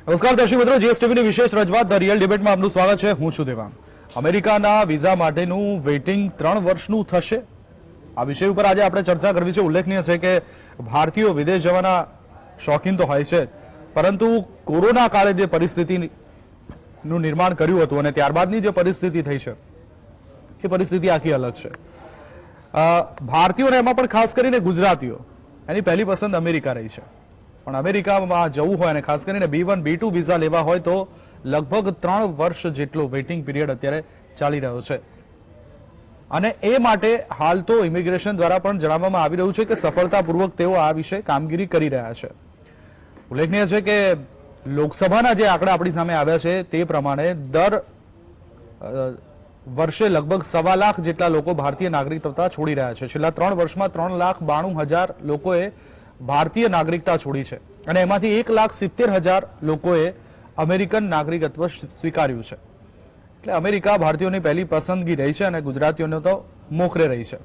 નમસ્કાર દર્શક મિત્રો, જીએસટીવીની વિશેષ રજૂઆત ધ રિયલ ડિબેટમાં આપનું સ્વાગત છે. હું છું દેવાંગ. અમેરિકાના વિઝા માટેનું વેઇટિંગ 3 વર્ષનું થશે. આ વિષય ઉપર આજે આપણે ચર્ચા કરવી છે. ઉલ્લેખનીય છે કે ભારતીયો વિદેશ જવાના શોખીન તો હોય છે, પરંતુ કોરોના કાળે જે પરિસ્થિતિનું નિર્માણ કર્યું હતું અને ત્યારબાદની જે પરિસ્થિતિ થઈ છે એ પરિસ્થિતિ આખી અલગ છે. ભારતીયોને એમાં પણ ખાસ કરીને ગુજરાતીઓ એની પહેલી પસંદ અમેરિકા રહી છે. પણ અમેરિકામાં જવું હોય અને ખાસ કરીને B1 B2 વિઝા લેવા હોય તો લગભગ 3 વર્ષ જેટલો વેઇટિંગ પીરિયડ અત્યારે ચાલી રહ્યો છે. અને એ માટે હાલ તો ઇમિગ્રેશન દ્વારા પણ જણાવવામાં આવી રહ્યું છે કે સફળતાપૂર્વક તેઓ આ વિશે કામગીરી કરી રહ્યા છે. ઉલ્લેખનીય છે કે લોકસભાના જે આંકડા આપણી સામે આવ્યા છે તે પ્રમાણે દર વર્ષે લગભગ 1.25 લાખ જેટલા લોકો ભારતીય નાગરિકતા છોડી રહ્યા છે. છેલ્લા 3 વર્ષમાં 3,92,000 લોકોએ ભારતીય નાગરિકતા છોડી છે અને એમાંથી 1,70,000 લોકોએ અમેરિકન નાગરિકત્વ સ્વીકાર્યું છે. એટલે અમેરિકા ભારતીયોની પહેલી પસંદગી રહી છે અને ગુજરાતીઓને તો મોખરે રહી છે.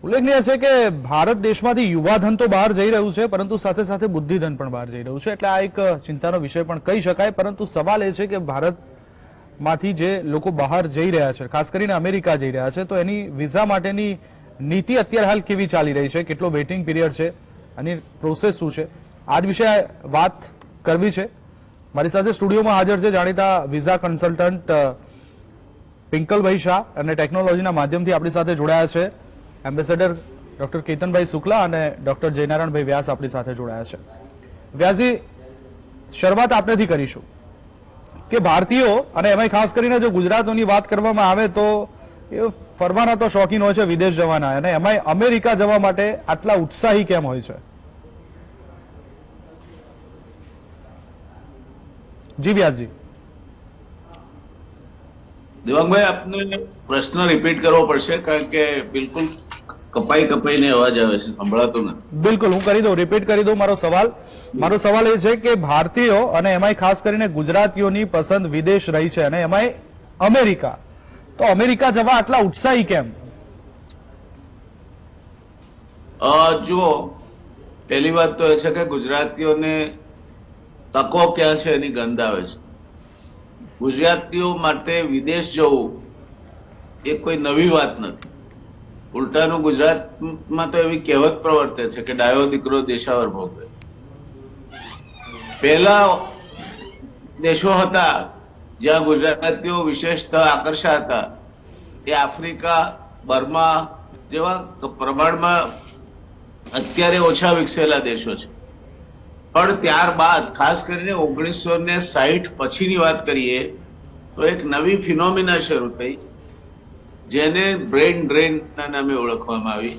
ઉલ્લેખનીય છે કે ભારત દેશમાંથી યુવાધન તો બહાર જઈ રહ્યું છે, પરંતુ સાથે સાથે બુદ્ધિધન પણ બહાર જઈ રહ્યું છે. એટલે આ એક ચિંતાનો વિષય પણ કહી શકાય. પરંતુ સવાલ એ છે કે ભારતમાંથી જે લોકો બહાર જઈ રહ્યા છે, ખાસ કરીને અમેરિકા જઈ રહ્યા છે, તો એની વિઝા માટેની નીતિ અત્યારે હાલ કેવી ચાલી રહી છે, કેટલો વેઇટિંગ પીરિયડ છે, આની પ્રોસેસ શું છે, આ જ વિશે વાત કરવી છે. મારી સાથે સ્ટુડિયોમાં હાજર છે જાણીતા વિઝા કન્સલ્ટન્ટ પિંકલભાઈ શાહ અને ટેકનોલોજીના માધ્યમથી આપણી સાથે જોડાયા છે એમ્બેસેડર ડોક્ટર કેતનભાઈ શુક્લા અને ડોક્ટર જયનારાયણભાઈ વ્યાસ આપણી સાથે જોડાયા છે. વ્યાસજી, શરૂઆત આપનેથી કરીશું કે ભારતીયો અને એમાં ખાસ કરીને જો ગુજરાતીઓની વાત કરવામાં આવે તો એ ફરવાના તો શોખીન હોય છે, વિદેશ જવાના, અને એમાં અમેરિકા જવા માટે આટલા ઉત્સાહી કેમ હોય છે? જી વ્યાસજી. દેવાંગભાઈ, આપને પ્રશ્ન રિપીટ કરવો પડશે કારણ કે બિલકુલ કપાઈને અવાજ આવે છે, સંભળાતો નથી. બિલકુલ, હું કરી દઉં, રિપીટ કરી દઉં મારો સવાલ એ છે કે ભારતીયો અને એમાંય ખાસ કરીને ગુજરાતીઓની પસંદ વિદેશ રહી છે અને એમાંય અમેરિકા, તો અમેરિકા જવા આટલા ઉત્સાહી કેમ? જુઓ, પહેલી વાત તો એ છે કે ગુજરાતીઓને તકો ક્યાં છે એની ગંધ આવે છે. ગુજરાતીઓ માટે વિદેશ જવું એ કોઈ નવી વાત નથી. ઉલટાનું ગુજરાતમાં તો એવી કહેવત પ્રવર્તે છે કે ડાયો દીકરો દેશાવર ભોગવે. પહેલા દેશો હતા જ્યાં ગુજરાતીઓ વિશેષતઃ આકર્ષાતા એ આફ્રિકા, બર્મા જેવા પ્રમાણમાં અત્યારે ઓછા વિકસેલા દેશો છે. પણ ત્યારબાદ ખાસ કરીને 1960 પછીની વાત કરીએ તો એક નવી ફિનોમિના શરૂ થઈ જેને બ્રેન ડ્રેનના નામે ઓળખવામાં આવી.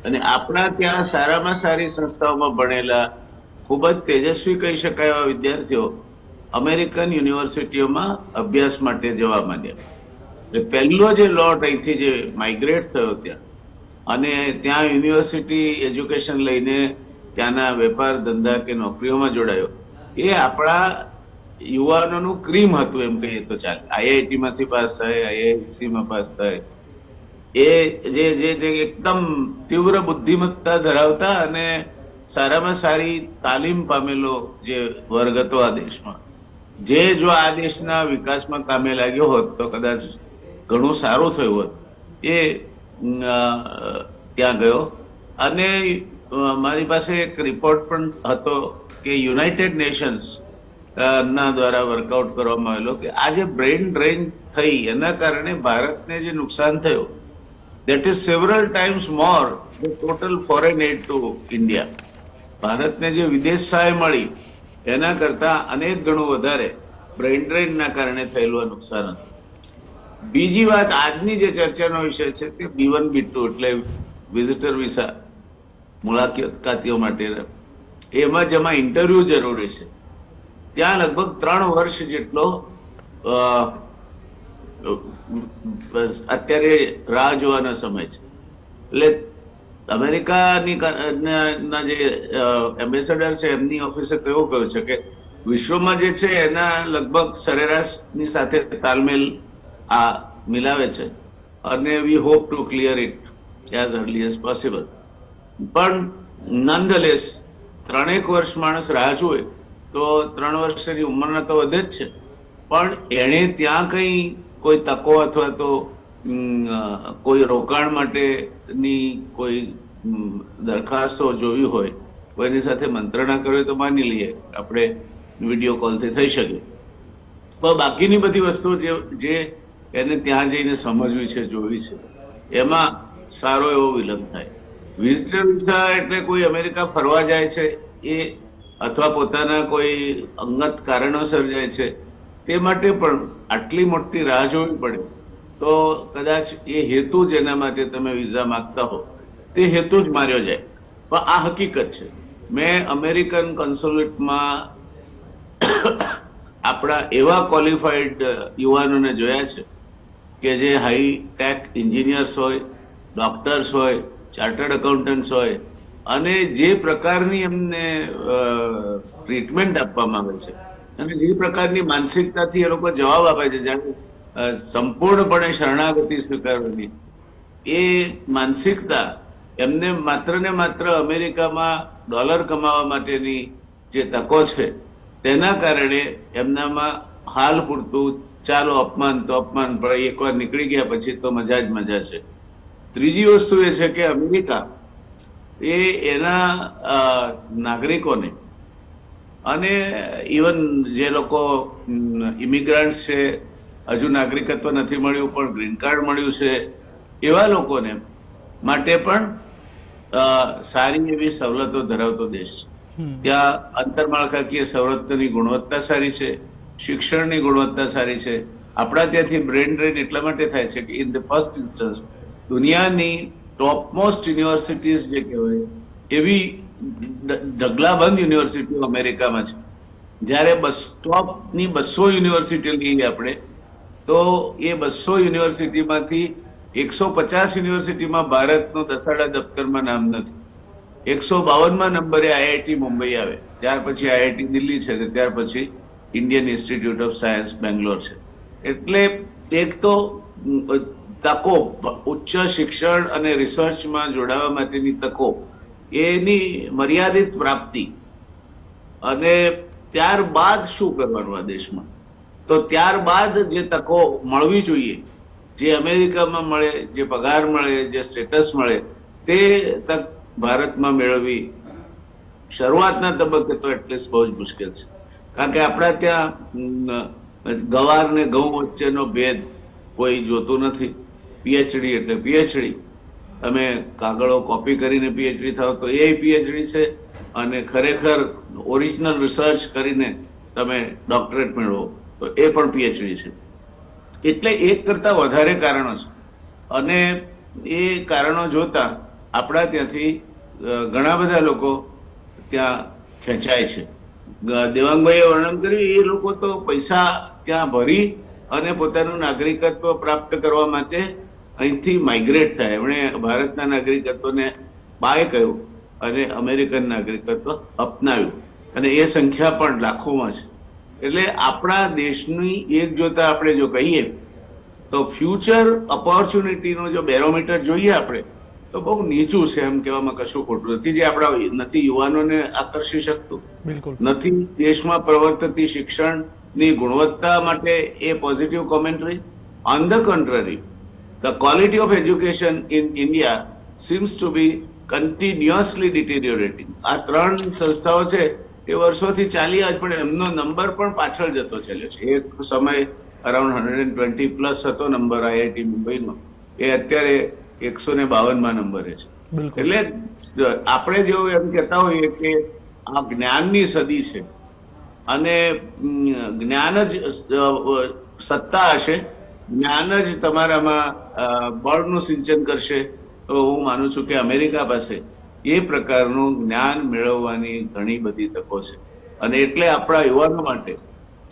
અને આપણા ત્યાં સારામાં સારી સંસ્થાઓમાં ભણેલા ખૂબ જ તેજસ્વી કહી શકાય એવા વિદ્યાર્થીઓ અમેરિકન યુનિવર્સિટીઓમાં અભ્યાસ માટે જવા માંડ્યા. એટલે પહેલો જે લોટ અહીંથી જે માઇગ્રેટ થયો ત્યાં અને ત્યાં યુનિવર્સિટી એજ્યુકેશન લઈને ત્યાંના વેપાર ધંધા કે નોકરીઓમાં જોડાયો, એ આપણા યુવાનોનું ક્રીમ હતું એમ કહીએ તો ચાલે. IIT માંથી પાસ થાય, IISc માં પાસ થાય, એ જે એકદમ તીવ્ર બુદ્ધિમત્તા ધરાવતા અને સારામાં સારી તાલીમ પામેલો જે વર્ગ હતો આ દેશમાં, જે જો આ દેશના વિકાસમાં કામે લાગ્યો હોત તો કદાચ ઘણું સારું થયું હોત, એ ત્યાં ગયો. અને મારી પાસે એક રિપોર્ટ પણ હતો કે યુનાઇટેડ નેશન્સ ના દ્વારા વર્કઆઉટ કરવામાં આવેલો કે આ જે બ્રેન ડ્રેન થઈ એના કારણે ભારતને જે નુકસાન થયું, that is several times more the total foreign aid to India. ભારતને જે વિદેશ સહાય મળી એના કરતા અનેક ગણું વધારે બ્રેન ડ્રેનના કારણે થયેલું નુકસાન હતું. બીજી વાત, આજની જે ચર્ચાનો વિષય છે તે B1 B2 એટલે વિઝિટર વિઝા, મુલાકાતીઓ માટે, એમાં જેમાં ઇન્ટરવ્યુ જરૂરી છે ત્યાં લગભગ 3 વર્ષ જેટલો અત્યારે રાહ જોવાનો સમય છે. એટલે અમેરિકાની જે એમ્બેસેડર છે એમની ઓફિસે તો એવું કહ્યું છે કે વિશ્વમાં જે છે એના લગભગ સરેરાશની સાથે તાલમેલ આ મિલાવે છે અને we hope to clear it as early as possible. પણ નોંધલેસ 3 વર્ષ માણસ રાહ જુએ તો 3 વર્ષની ઉંમરના તો વધે જ છે, પણ એણે ત્યાં કોઈ તકો અથવા તો કોઈ રોકાણ માટેની કોઈ દરખાસ્તો જોવી હોય, કોઈની સાથે મંત્રણા કરવી, તો માની લઈએ આપણે વિડીયો કોલથી થઈ શકે, પણ બાકીની બધી વસ્તુઓ જે એને ત્યાં જઈને સમજવી છે, જોવી છે, એમાં સારો એવો વિલંબ થાય. વિઝિટર વિઝા એટલે કોઈ અમેરિકા ફરવા જાય છે એ, અથવા પોતાના કોઈ અંગત કારણોસર જાય છે, તે માટે પણ આટલી મોટી રાહ જોવી પડે તો કદાચ એ હેતુ જેના માટે તમે વિઝા માંગતા હો તે હેતુ જ માર્યો જાય. પણ આ હકીકત છે. મેં અમેરિકન કોન્સ્યુલેટમાં આપણા એવા ક્વોલિફાઈડ યુવાનોને જોયા છે કે જે હાઈ ટેક એન્જિનિયર્સ હોય, ડોક્ટર્સ હોય, ચાર્ટર્ડ એકાઉન્ટન્ટ્સ હોય, અને જે પ્રકારની એમને ટ્રીટમેન્ટ આપવામાં આવે છે અને જે પ્રકારની માનસિકતાથી એ લોકો જવાબ આપે છે, જાણે સંપૂર્ણપણે શરણાગતિ સ્વીકારવાની, એ માનસિકતા એમને માત્ર ને માત્ર અમેરિકામાં ડોલર કમાવા માટેની જે તકો છે તેના કારણે એમનામાં હાલ પૂરતું ચાલો અપમાન તો અપમાન, પણ એકવાર નીકળી ગયા પછી તો મજા જ મજા છે. ત્રીજી વસ્તુ એ છે કે અમેરિકા એ એના નાગરિકોને અને ઇવન જે લોકો ઇમિગ્રન્ટ છે, હજુ નાગરિકત્વ નથી મળ્યું પણ ગ્રીન કાર્ડ મળ્યું છે, એવા લોકોને માટે પણ સારી એવી સવલતો ધરાવતો દેશ છે. ત્યાં આંતરમાળખાકીય સવલતોની ગુણવત્તા સારી છે, શિક્ષણની ગુણવત્તા સારી છે. આપણા ત્યાંથી બ્રેન ડ્રેન એટલા માટે થાય છે કે ઇન ધ ફર્સ્ટ ઇન્સ્ટન્સ દુનિયાની ટોપમોસ્ટ યુનિવર્સિટીઝ જે કહેવાય એવી ઢગલાબંધ યુનિવર્સિટીઓ અમેરિકામાં છે. જ્યારે ટોપની 200 યુનિવર્સિટીઓ લઈએ આપણે, તો એ 200 યુનિવર્સિટીમાંથી 150 યુનિવર્સિટીમાં ભારતનું દસાડા દફતરમાં નામ નથી. 152માં નંબરે આઈઆઈટી મુંબઈ આવે, ત્યાર પછી આઈઆઈટી દિલ્હી છે, ત્યાર પછી Indian institute of science Bangalore છે. એટલે એક તો તકો, ઉચ્ચ શિક્ષણ અને રિસર્ચમાં જોડાવા માટેની તકો, એની મર્યાદિત પ્રાપ્તિ, અને ત્યારબાદ શું કરવાનું આ દેશમાં, તો ત્યારબાદ જે તકો મળવી જોઈએ, જે અમેરિકામાં મળે, જે પગાર મળે, જે સ્ટેટસ મળે, તે તક ભારતમાં મેળવવી શરૂઆતના તબક્કે તો એટલીસ્ટ બહુ જ મુશ્કેલ છે. કારણ કે આપણા ત્યાં ગવાર ને ઘઉં વચ્ચેનો ભેદ કોઈ જોતું નથી. પીએચડી એટલે પીએચડી, તમે કાગળો કોપી કરીને પીએચડી થાવ તો એ પીએચડી છે, અને ખરેખર ઓરિજિનલ રિસર્ચ કરીને તમે ડોક્ટરેટ મેળવો તો એ પણ પીએચડી છે. એટલે એક કરતા વધારે કારણો છે, અને એ કારણો જોતા આપણા ત્યાંથી ઘણા બધા લોકો ત્યાં ખેંચાય છે. દેવાંગભાઈએ વર્ણન કર્યું, એ લોકો તો પૈસા ત્યાં ભરી અને પોતાનું નાગરિકત્વ પ્રાપ્ત કરવા માટે અહીંથી માઇગ્રેટ થાય. એમણે ભારતના નાગરિકત્વને બાય કહ્યું અને અમેરિકન નાગરિકત્વ અપનાવ્યું, અને એ સંખ્યા પણ લાખોમાં છે. એટલે આપણા દેશની એક જોતા આપણે જો કહીએ તો ફ્યુચર ઓપોર્ચ્યુનિટીનો જો બેરોમીટર જોઈએ આપણે, તો બહુ નીચું છે. એમ કહેવામાં કશું ખોટું નથી. જે આપણા નથી યુવાનોને આકર્ષી શકતું, નથી દેશમાં પ્રવર્તતી શિક્ષણની ગુણવત્તા માટે એ positive commentary. On the contrary, the quality of education in India seems to be continuously deteriorating. આ 3 સંસ્થાઓ છે એ વર્ષોથી ચાલી આવે, પણ એમનો નંબર પણ પાછળ જતો ચાલ્યો છે. એક સમય અરાઉન્ડ 120 પ્લસ હતો નંબર આઈઆઈટી મુંબઈનો, એ અત્યારે 152માં નંબરે છે. એટલે આપણે જેવું એમ કહેતા હોઈએ કે આ જ્ઞાનની સદી છે, અને જ્ઞાન જ સત્તા હશે, જ્ઞાન જ તમારામાં બળનું સિંચન કરશે, તો હું માનું છું કે અમેરિકા પાસે એ પ્રકારનું જ્ઞાન મેળવવાની ઘણી બધી તકો છે. અને એટલે આપણા યુવાનો માટે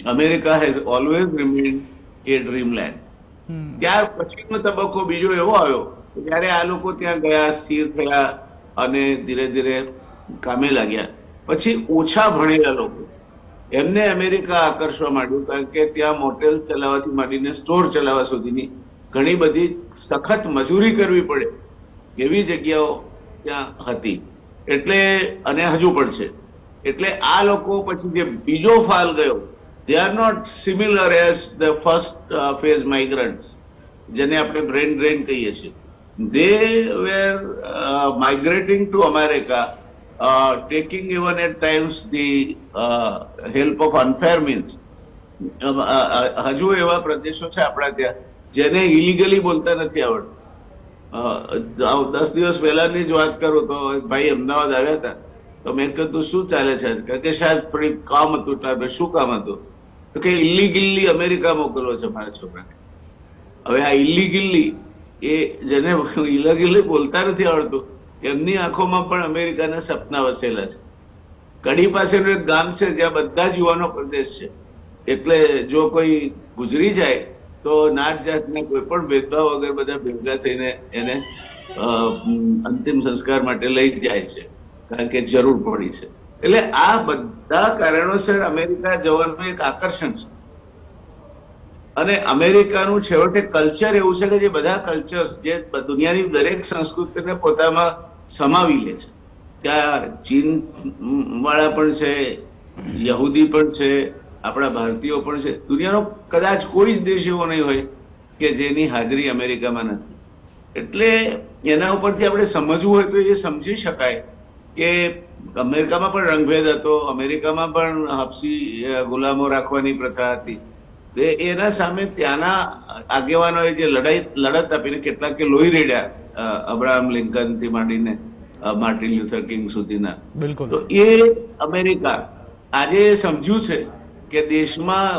America has always remained a dreamland. ત્યાર પછીનો તબક્કો બીજો એવો આવ્યો કે જ્યારે આ લોકો ત્યાં ગયા, સ્થિર થયા અને ધીરે ધીરે કામે લાગ્યા, પછી ઓછા ભણેલા લોકો એમને અમેરિકા આકર્ષવા માંડ્યું, કારણ કે ત્યાં મોટેલ ચલાવવાથી માંડીને સ્ટોર ચલાવવા સુધીની ઘણી બધી સખત મજૂરી કરવી પડે એવી જગ્યાઓ ત્યાં હતી. એટલે અને હજુ પણ છે. એટલે આ લોકો પછી જે બીજો ફાલ ગયો, they are not similar as the first phase migrants, જેને આપણે બ્રેન ડ્રેન કહીએ છીએ. They were migrating to America, taking even at times the help of unfair means. હજુ એવા પ્રદેશો છે આપણા ત્યાં જેને ઇલીગલી બોલતા નથી આવડતું. 10 દિવસ પહેલાની જ વાત કરું તો ભાઈ અમદાવાદ આવ્યા હતા, તો મેં કીધું શું ચાલે છે, કે શાયદ થોડી કામ હતું, એટલે શું કામ હતું, તો કે ઇલીગલી અમેરિકા મોકલવો છે મારા છોકરાને. હવે આ ઇલીગલી એ જેને ઇલીગલી બોલતા નથી આવડતું એમની આંખોમાં પણ અમેરિકાના સપના વસેલા છે. કડી પાસેનું એક ગામ છે જ્યાં બધા જ યુવાનો પ્રદેશ છે, એટલે જો કોઈ ગુજરી જાય તો નાત જાતના કોઈ પણ ભેદભાવ વગર બધા ભેગા થઈને એને અંતિમ સંસ્કાર માટે લઈ જાય છે, કારણ કે જરૂર પડી છે. એટલે આ બધા કારણોસર અમેરિકા જવાનું એક આકર્ષણ છે. અને અમેરિકાનું છેવટે કલ્ચર એવું છે કે જે બધા કલ્ચર્સ જે દુનિયાની દરેક સંસ્કૃતિને પોતામાં સમાવી લે છે. ત્યાં ચીન વાળા પણ છે, યહૂદી પણ છે, આપણા ભારતીયો પણ છે. દુનિયાનો કદાચ કોઈ જ દેશ એવો નહીં હોય કે જેની હાજરી અમેરિકામાં નથી. એટલે એના ઉપરથી આપણે સમજવું હોય તો એ સમજી શકાય કે અમેરિકામાં પણ રંગભેદ હતો, અમેરિકામાં પણ હબસી ગુલામો રાખવાની પ્રથા હતી. એના સામે ત્યાંના આગેવાનોએ જે લડત આપીને કેટલાકે લોહી રેડ્યા, અબ્રાહમ લિંકન થી માંડીને માર્ટિન લ્યુથર કિંગ સુધીના. બિલકુલ. તો એ અમેરિકા આજે સમજ્યું છે કે દેશમાં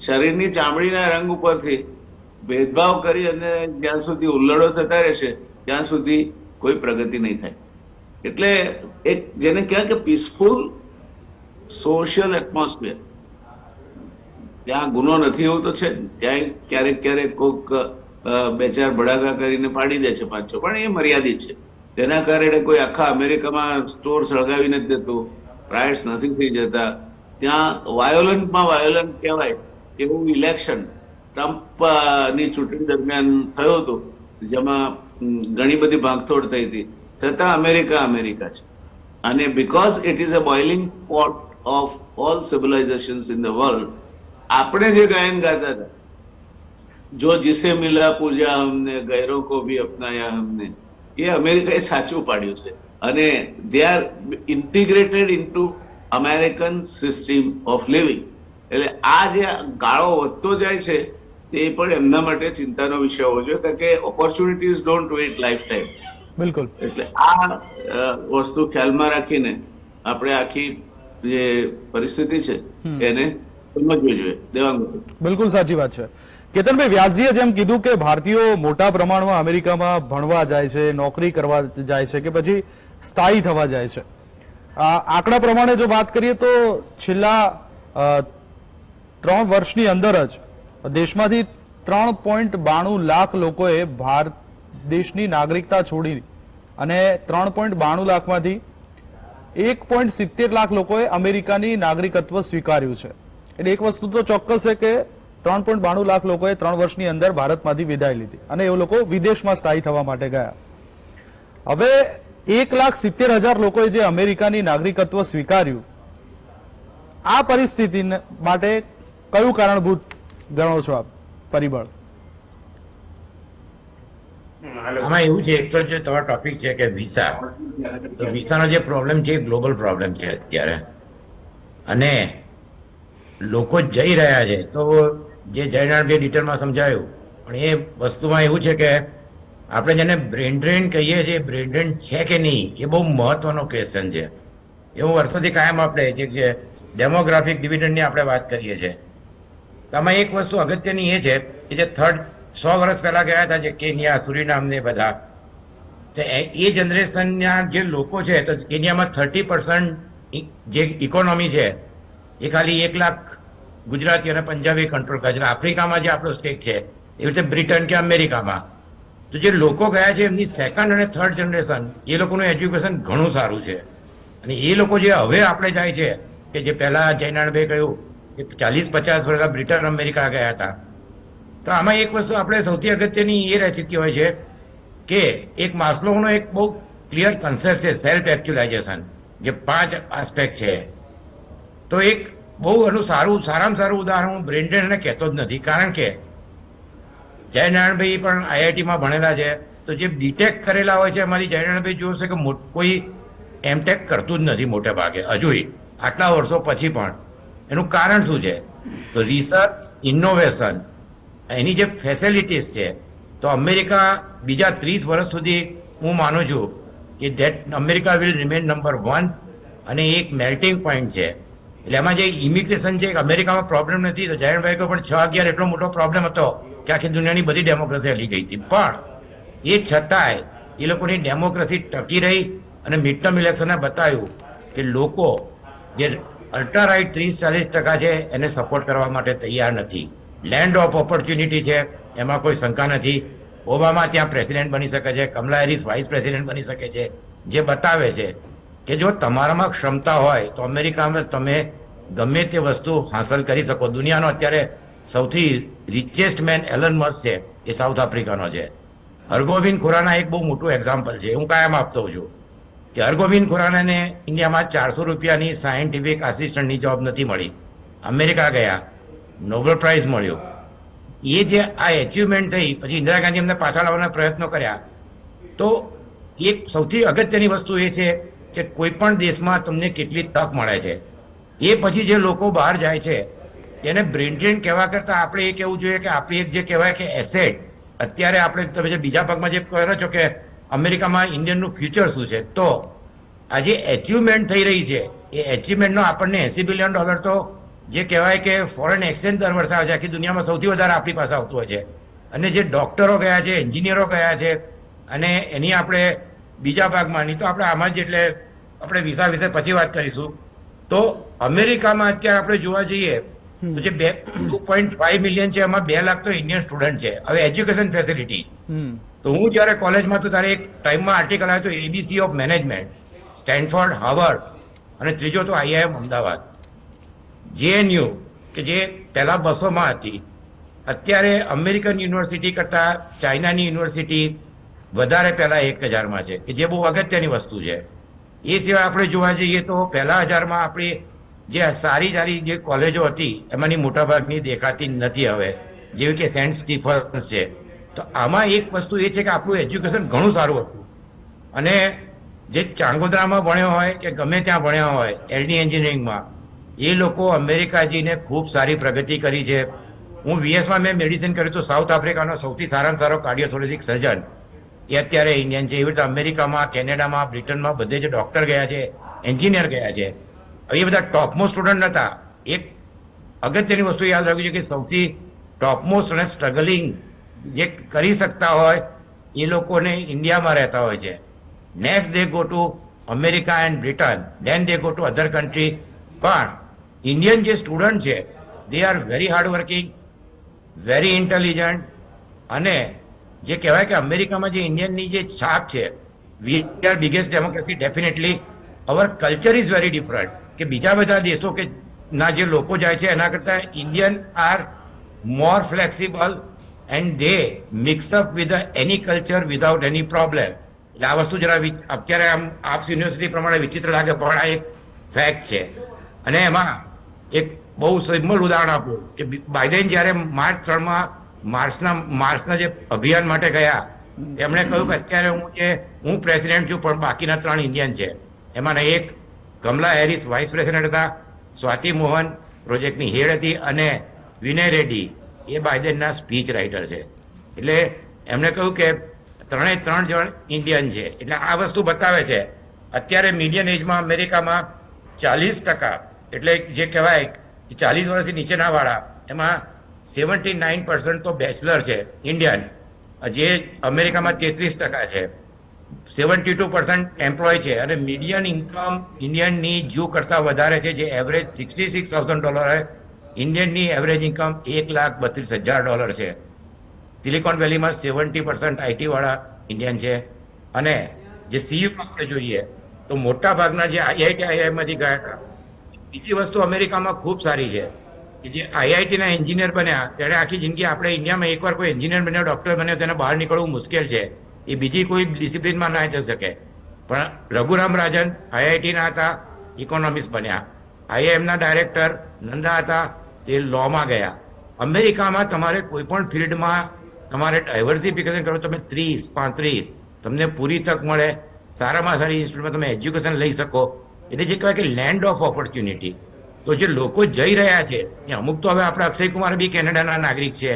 શરીરની ચામડીના રંગ ઉપરથી ભેદભાવ કરી અને જ્યાં સુધી ઉલ્લડો થતા રહેશે ત્યાં સુધી કોઈ પ્રગતિ નહીં થાય. એટલે એક જેને કહેવાય કે પીસફુલ સોશિયલ એટમોસ્ફિયર, ત્યાં ગુનો નથી એવું તો છે, ત્યાં ક્યારેક ક્યારેક કોઈક 2-4 ભડાકા કરીને પાડી દે છે 5-6, પણ એ મર્યાદિત છે. તેના કારણે કોઈ આખા અમેરિકામાં સ્ટોર સળગાવી નથી દેતું, રાઇટ્સ નથી થઈ જતા. ત્યાં વાયોલન્ટમાં વાયોલન્ટ કહેવાય એવું ઇલેક્શન ટ્રમ્પની ચૂંટણી દરમિયાન થયું હતું, જેમાં ઘણી બધી ભાગતોડ થઈ હતી, છતાં અમેરિકા છે. અને because it is a boiling pot of all સિવિલાઇઝેશન્સ in the world, આપણે જે ગાયન ગાતા હતા, જો जिसे मिला पूजा हमने गैरों को भी अपनाया हमने, એ અમેરિકાએ સાચું પાડ્યું છે. અને they are integrated into American system of living. એટલે આ જે ગાળો વધતો જાય છે તે પણ એમના માટે ચિંતાનો વિષય હોવો જોઈએ, કારણ કે opportunities don't wait lifetime. બિલકુલ. એટલે આ વસ્તુ ખ્યાલમાં રાખીને આપણે આખી જે પરિસ્થિતિ છે એને સમજવી જોઈએ. દેવાંગ. બિલકુલ સાચી વાત છે. કેતનભાઈ, વ્યાસજીએ જેમ કીધું કે ભારતીયો મોટા પ્રમાણમાં અમેરિકામાં ભણવા જાય છે, નોકરી કરવા જાય છે કે પછી સ્થાયી થવા જાય છે. આંકડા પ્રમાણે જો વાત કરીએ તો છેલ્લા 3 વર્ષની અંદર જ દેશમાંથી 3.92 લાખ લોકોએ ભારત દેશની નાગરિકતા છોડી અને 3.92 લાખમાંથી 1.70 લાખ લોકોએ અમેરિકાની નાગરિકત્વ સ્વીકાર્યું છે. એટલે એક વસ્તુ તો ચોક્કસ છે કે 3.92 લાખ લોકોએ 3 વર્ષની અંદર ભારતમાંથી વિદાય લીધી અને એ લોકો વિદેશમાં સ્થાયી થવા માટે ગયા. હવે 1,70,000 લોકોએ જે અમેરિકાની નાગરિકત્વ સ્વીકાર્યું, આ પરિસ્થિતિ માટે કયું કારણભૂત ગણો છો આપ પરિબળ? આમાં એવું છે, એક તો જે તમારો ટોપિક છે કે વિઝા, તો વિઝાનો જે પ્રોબ્લેમ છે એ ગ્લોબલ પ્રોબ્લેમ છે અત્યારે, અને લોકો જઈ રહ્યા છે. તો જે જયનાર જે ડિટેલમાં સમજાયું, પણ એ વસ્તુમાં એવું છે કે આપણે જેને બ્રેન ડ્રેન કહીએ છીએ, બ્રેન ડ્રેન છે કે નહીં એ બહુ મહત્વનો ક્વેશ્ચન છે. એવું વર્ષોથી કાયમ આપણે જે ડેમોગ્રાફિક ડિવિડન્ડની આપણે વાત કરીએ છીએ. આમાં એક વસ્તુ અગત્યની એ છે કે જે 100 વર્ષ પહેલા ગયા હતા, જે કેન્યા, સુરીનામ ને બધા, તો એ જનરેશનના જે લોકો છે, તો કેન્યામાં 30% જે ઇકોનોમી છે એ ખાલી 1 લાખ ગુજરાતી અને પંજાબી કંટ્રોલ કરે છે. આફ્રિકામાં જે આપણો સ્ટેટ છે એવી રીતે બ્રિટન કે અમેરિકામાં, તો જે લોકો ગયા છે એમની 2nd અને 3rd જનરેશન, એ લોકોનું એજ્યુકેશન ઘણું સારું છે. અને એ લોકો જે હવે આપણે જાય છે, કે જે પહેલાં જયનાણભાઈ કહ્યું કે 40-50 વર્ષ બ્રિટન અમેરિકા ગયા હતા, તો આમાં એક વસ્તુ આપણે સૌથી અગત્યની એ રહેતી હોય છે કે એક માસ્લોનો એક બહુ ક્લિયર કન્સેપ્ટ છે સેલ્ફ એકચ્યુલાઇઝેશન, જે 5 આસ્પેક્ટ છે, તો એક બહુ એનું સારામાં સારું ઉદાહરણ હું બ્રેન ડ્રેનને કહેતો જ નથી, કારણ કે જયનારાયણભાઈ પણ આઈઆઈટીમાં ભણેલા છે, તો જે બીટેક કરેલા હોય છે એમાંથી જયનારાયણભાઈ જોયું છે કે કોઈ એમટેક કરતું જ નથી મોટે ભાગે હજુય આટલા વર્ષો પછી પણ. એનું કારણ શું છે? તો રિસર્ચ, ઇનોવેશન, એની જે ફેસિલિટીઝ છે. તો અમેરિકા બીજા 30 વર્ષ સુધી હું માનું છું કે અમેરિકા વિલ રિમેન નંબર 1 અને એક મેલ્ટિંગ પોઈન્ટ છે. એટલે એમાં જે ઇમિગ્રેશન છે, અમેરિકામાં પ્રોબ્લેમ નથી, તો જયંતભાઈ કહો પણ 6-11 એટલો મોટો પ્રોબ્લેમ હતો કે આખી દુનિયાની બધી ડેમોક્રેસી હલી ગઈ હતી, પણ એ છતાંય એ લોકોની ડેમોક્રેસી ટકી રહી. અને મિડ ટર્મ ઇલેક્શને બતાવ્યું કે લોકો જે અલ્ટ્રા રાઇટ 30-40% છે એને સપોર્ટ કરવા માટે તૈયાર નથી. લેન્ડ ઓફ ઓપોર્ચ્યુનિટી છે, એમાં કોઈ શંકા નથી. ઓબામા ત્યાં પ્રેસિડેન્ટ બની શકે છે, કમલા હેરિસ વાઇસ પ્રેસિડેન્ટ બની શકે છે, જે બતાવે છે કે જો તમારામાં ક્ષમતા હોય તો અમેરિકામાં તમે ગમે તે વસ્તુ હાંસલ કરી શકો. દુનિયાનો અત્યારે સૌથી રિચેસ્ટ મેન એલન મસ્ક છે, એ સાઉથ આફ્રિકાનો છે. હરગોવિંદ ખુરાના એક બહુ મોટું એક્ઝામ્પલ છે, હું કાયમ આપતો છું કે હરગોવિંદ ખુરાનાને ઇન્ડિયામાં 400 રૂપિયાની સાયન્ટિફિક આસિસ્ટન્ટની જોબ નથી મળી, અમેરિકા ગયા, નોબેલ પ્રાઇઝ મળ્યો. એ જે આ એચિવમેન્ટ થઈ, પછી ઇન્દિરા ગાંધી એમને પાછા લાવવાના પ્રયત્નો કર્યા. તો એક સૌથી અગત્યની વસ્તુ એ છે કે કોઈ પણ દેશમાં તમને કેટલી તક મળે છે. એ પછી જે લોકો બહાર જાય છે એને બ્રેન ડ્રેન કહેવા કરતાં આપણે એ કહેવું જોઈએ કે આપણી એક જે કહેવાય કે એસેટ, અત્યારે આપણે તમે જે બીજા ભાગમાં જે કહો છો કે અમેરિકામાં ઇન્ડિયનનું ફ્યુચર શું છે, તો આ જે એચિવમેન્ટ થઈ રહી છે એ એચિવમેન્ટનો આપણને $80 બિલિયન તો જે કહેવાય કે ફોરેન એક્સચેન્જ દર વર્ષે આવે છે, આખી દુનિયામાં સૌથી વધારે આપણી પાસે આવતું હોય છે. અને જે ડોક્ટરો ગયા છે, એન્જિનિયરો ગયા છે, અને એની આપણે બીજા ભાગમાં નહીં તો આપણે આમાં જ, એટલે આપણે વિઝા વિશે પછી વાત કરીશું. તો અમેરિકામાં અત્યારે આપણે જોવા જઈએ તો જે 2.5 મિલિયન છે એમાં 2 લાખ તો ઇન્ડિયન સ્ટુડન્ટ છે. હવે એજ્યુકેશન ફેસિલિટી, તો હું જ્યારે કોલેજમાં તો ત્યારે એક ટાઈમમાં આર્ટિકલ આવ્યો હતો ABC of management, Stanford, Harvard અને ત્રીજો તો આઈઆઈએમ અમદાવાદ. જેએનયુ કે જે પહેલા 200માં હતી, અત્યારે અમેરિકન યુનિવર્સિટી કરતાં ચાઇનાની યુનિવર્સિટી વધારે પહેલા 1000માં છે, કે જે બહુ અગત્યની વસ્તુ છે. એ સિવાય આપણે જોવા જઈએ તો પહેલા 1000માં આપણી જે સારી જે કોલેજો હતી એમાંની મોટાભાગની દેખાતી નથી હવે, જેવી કે સેન્ટ સ્ટીફન્સ છે. તો આમાં એક વસ્તુ એ છે કે આપણું એજ્યુકેશન ઘણું સારું હતું, અને જે ચાંગોદરામાં ભણ્યો હોય કે ગમે ત્યાં ભણ્યા હોય એલડી એન્જિનિયરિંગમાં, એ લોકો અમેરિકા જઈને ખૂબ સારી પ્રગતિ કરી છે. હું વીએસમાં મેં મેડિસિન કર્યું તો સાઉથ આફ્રિકાનો સૌથી સારામાં સારો કાર્ડિયોથોરેસિક સર્જન એ અત્યારે ઇન્ડિયન છે. એવી રીતે અમેરિકામાં, કેનેડામાં, બ્રિટનમાં બધે જે ડૉક્ટર ગયા છે, એન્જિનિયર ગયા છે, એ બધા ટોપમોસ્ટ સ્ટુડન્ટ હતા. એક અગત્યની વસ્તુ યાદ રાખવી છે કે સૌથી ટોપમોસ્ટ અને સ્ટ્રગલિંગ જે કરી શકતા હોય એ લોકોને ઇન્ડિયામાં રહેતા હોય છે. Next they go to America and Britain, then they go to other country. પણ ઇન્ડિયન જે સ્ટુડન્ટ છે they are very hard working, very intelligent, અને જે કહેવાય કે અમેરિકામાં જે ઇન્ડિયનની જે છાપ છે, we are biggest democracy, definitely hour culture is very different. કે બીજા બધા દેશો કે ના જે લોકો જાય છે એના કરતાં Indian are more flexible and they mix up with any culture without any problem. એટલે આ વસ્તુ જરા અત્યારે આમ આપ્સ યુનિવર્સિટી પ્રમાણે વિચિત્ર લાગે, પણ આ એક ફેક્ટ છે. અને એમાં એક બહુ સિમ્પલ ઉદાહરણ આપું કે બાઇડેન જ્યારે માર્ચ 3માં માર્સના જે અભિયાન માટે ગયા, એમણે કહ્યું કે અત્યારે હું પ્રેસિડેન્ટ છું પણ બાકીના 3 ઇન્ડિયન છે. એમાંના એક કમલા હેરિસ વાઇસ પ્રેસિડેન્ટ હતા, સ્વાતિ મોહન પ્રોજેક્ટની હેડ હતી, અને વિનય રેડ્ડી એ બાઇડેનના સ્પીચ રાઇટર છે. એટલે એમણે કહ્યું કે 3 જણ ઇન્ડિયન છે. એટલે આ વસ્તુ બતાવે છે અત્યારે મીડિયન એજમાં અમેરિકામાં 40%, એટલે જે કહેવાય કે 40 વર્ષથી નીચેના વાળા, એમાં 79% તો બેચલર છે ઇન્ડિયન, જે અમેરિકામાં 33% છે. 72% એમ્પ્લોય છે, અને મીડિયન ઇન્કમ ઇન્ડિયનની જ્યુ કરતાં વધારે છે, જે એવરેજ $66,000 હોય. ઇન્ડિયનની એવરેજ ઇન્કમ $1,32,000 છે. સિલિકોન વેલીમાં 70% આઈટીવાળા ઇન્ડિયન છે. અને જે સીયુ આપણે જોઈએ તો મોટા ભાગના જે આઈઆઈટીમાંથી ગયા હતા. બીજી વસ્તુ અમેરિકામાં ખૂબ સારી છે કે જે આઈઆઈટીના એન્જિનિયર બન્યા તેણે આખી જિંદગી, આપણે ઇન્ડિયામાં એકવાર કોઈ એન્જિનિયર બન્યો, ડૉક્ટર બન્યો, તેને બહાર નીકળવું મુશ્કેલ છે, એ બીજી કોઈ ડિસિપ્લિનમાં ના જઈ શકે. પણ રઘુરામ રાજન આઈઆઈટીના હતા, ઇકોનોમિક્સ બન્યા. આઈઆઈએમના ડાયરેક્ટર નંદા હતા, તે લોમાં ગયા. અમેરિકામાં તમારે કોઈ પણ ફિલ્ડમાં તમારે ડાયવર્સિફિકેશન કરો, તમે 30-35 તમને પૂરી તક મળે, સારામાં સારી ઇન્સ્ટિટ્યૂટમાં તમે એજ્યુકેશન લઈ શકો. એટલે જે કહેવાય કે લેન્ડ ઓફ ઓપોર્ચ્યુનિટી. તો જે લોકો જઈ રહ્યા છે એ અમુક તો હવે આપણા અક્ષય કુમાર બી કેનેડાના નાગરિક છે,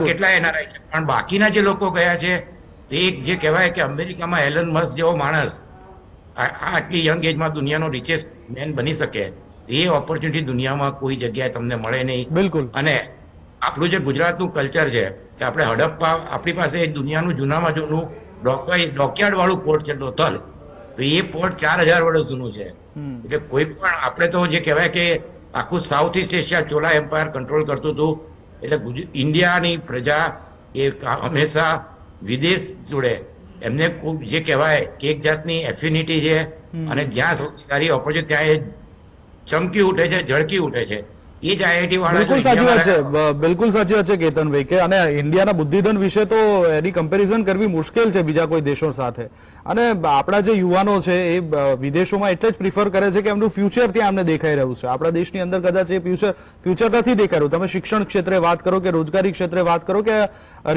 કેટલા એનઆરઆઈ છે, પણ બાકીના જે લોકો ગયા છે તે એક જે કહેવાય કે અમેરિકામાં એલન મસ્ક જેવો માણસ આટલી યંગ એજમાં દુનિયાનો રિચેસ્ટ મેન બની શકે, એ ઓપોર્ચ્યુનિટી દુનિયામાં કોઈ જગ્યાએ તમને મળે નહીં. બિલકુલ. અને આપણું જે ગુજરાતનું કલ્ચર છે કે આપણે હડપ્પા, આપણી પાસે દુનિયાનું જૂનામાં જૂનું ડોકયાર્ડ વાળું પોર્ટ છે લોથલ, તો એ પોર્ટ 4000 વર્ષ જૂનું છે. એટલે કોઈ પણ આપણે તો જે કહેવાય કે આખું south east Asia Chola empire control કરતું હતું. એટલે ઇન્ડિયાની પ્રજા એ હંમેશા વિદેશ જોડે એમને જે કહેવાય કે એક જાતની એફિનિટી છે, અને જ્યાં સૌથી સારી ઓપોર્ચ્યુનિટી ત્યાં એ ચમકી ઉઠે છે, ઝળકી ઉઠે છે. એ જ આઈઆઈટી વાળા. બિલકુલ સાચી વાત છે, બિલકુલ સાચી વાત છે કેતનભાઈ. કે અને ઇન્ડિયાના બુદ્ધિધન વિશે તો એની કમ્પેરિઝન કરવી મુશ્કેલ છે બીજા કોઈ દેશો સાથે. અને આપણા જે યુવાનો છે એ વિદેશોમાં એટલે જ પ્રિફર કરે છે કે એમનું ફ્યુચર ત્યાં અમને દેખાઈ રહ્યું છે. આપણા દેશની અંદર કદાચ એ ફ્યુચર નથી દેખાઈ રહ્યું. તમે શિક્ષણ ક્ષેત્રે વાત કરો કે રોજગારી ક્ષેત્રે વાત કરો કે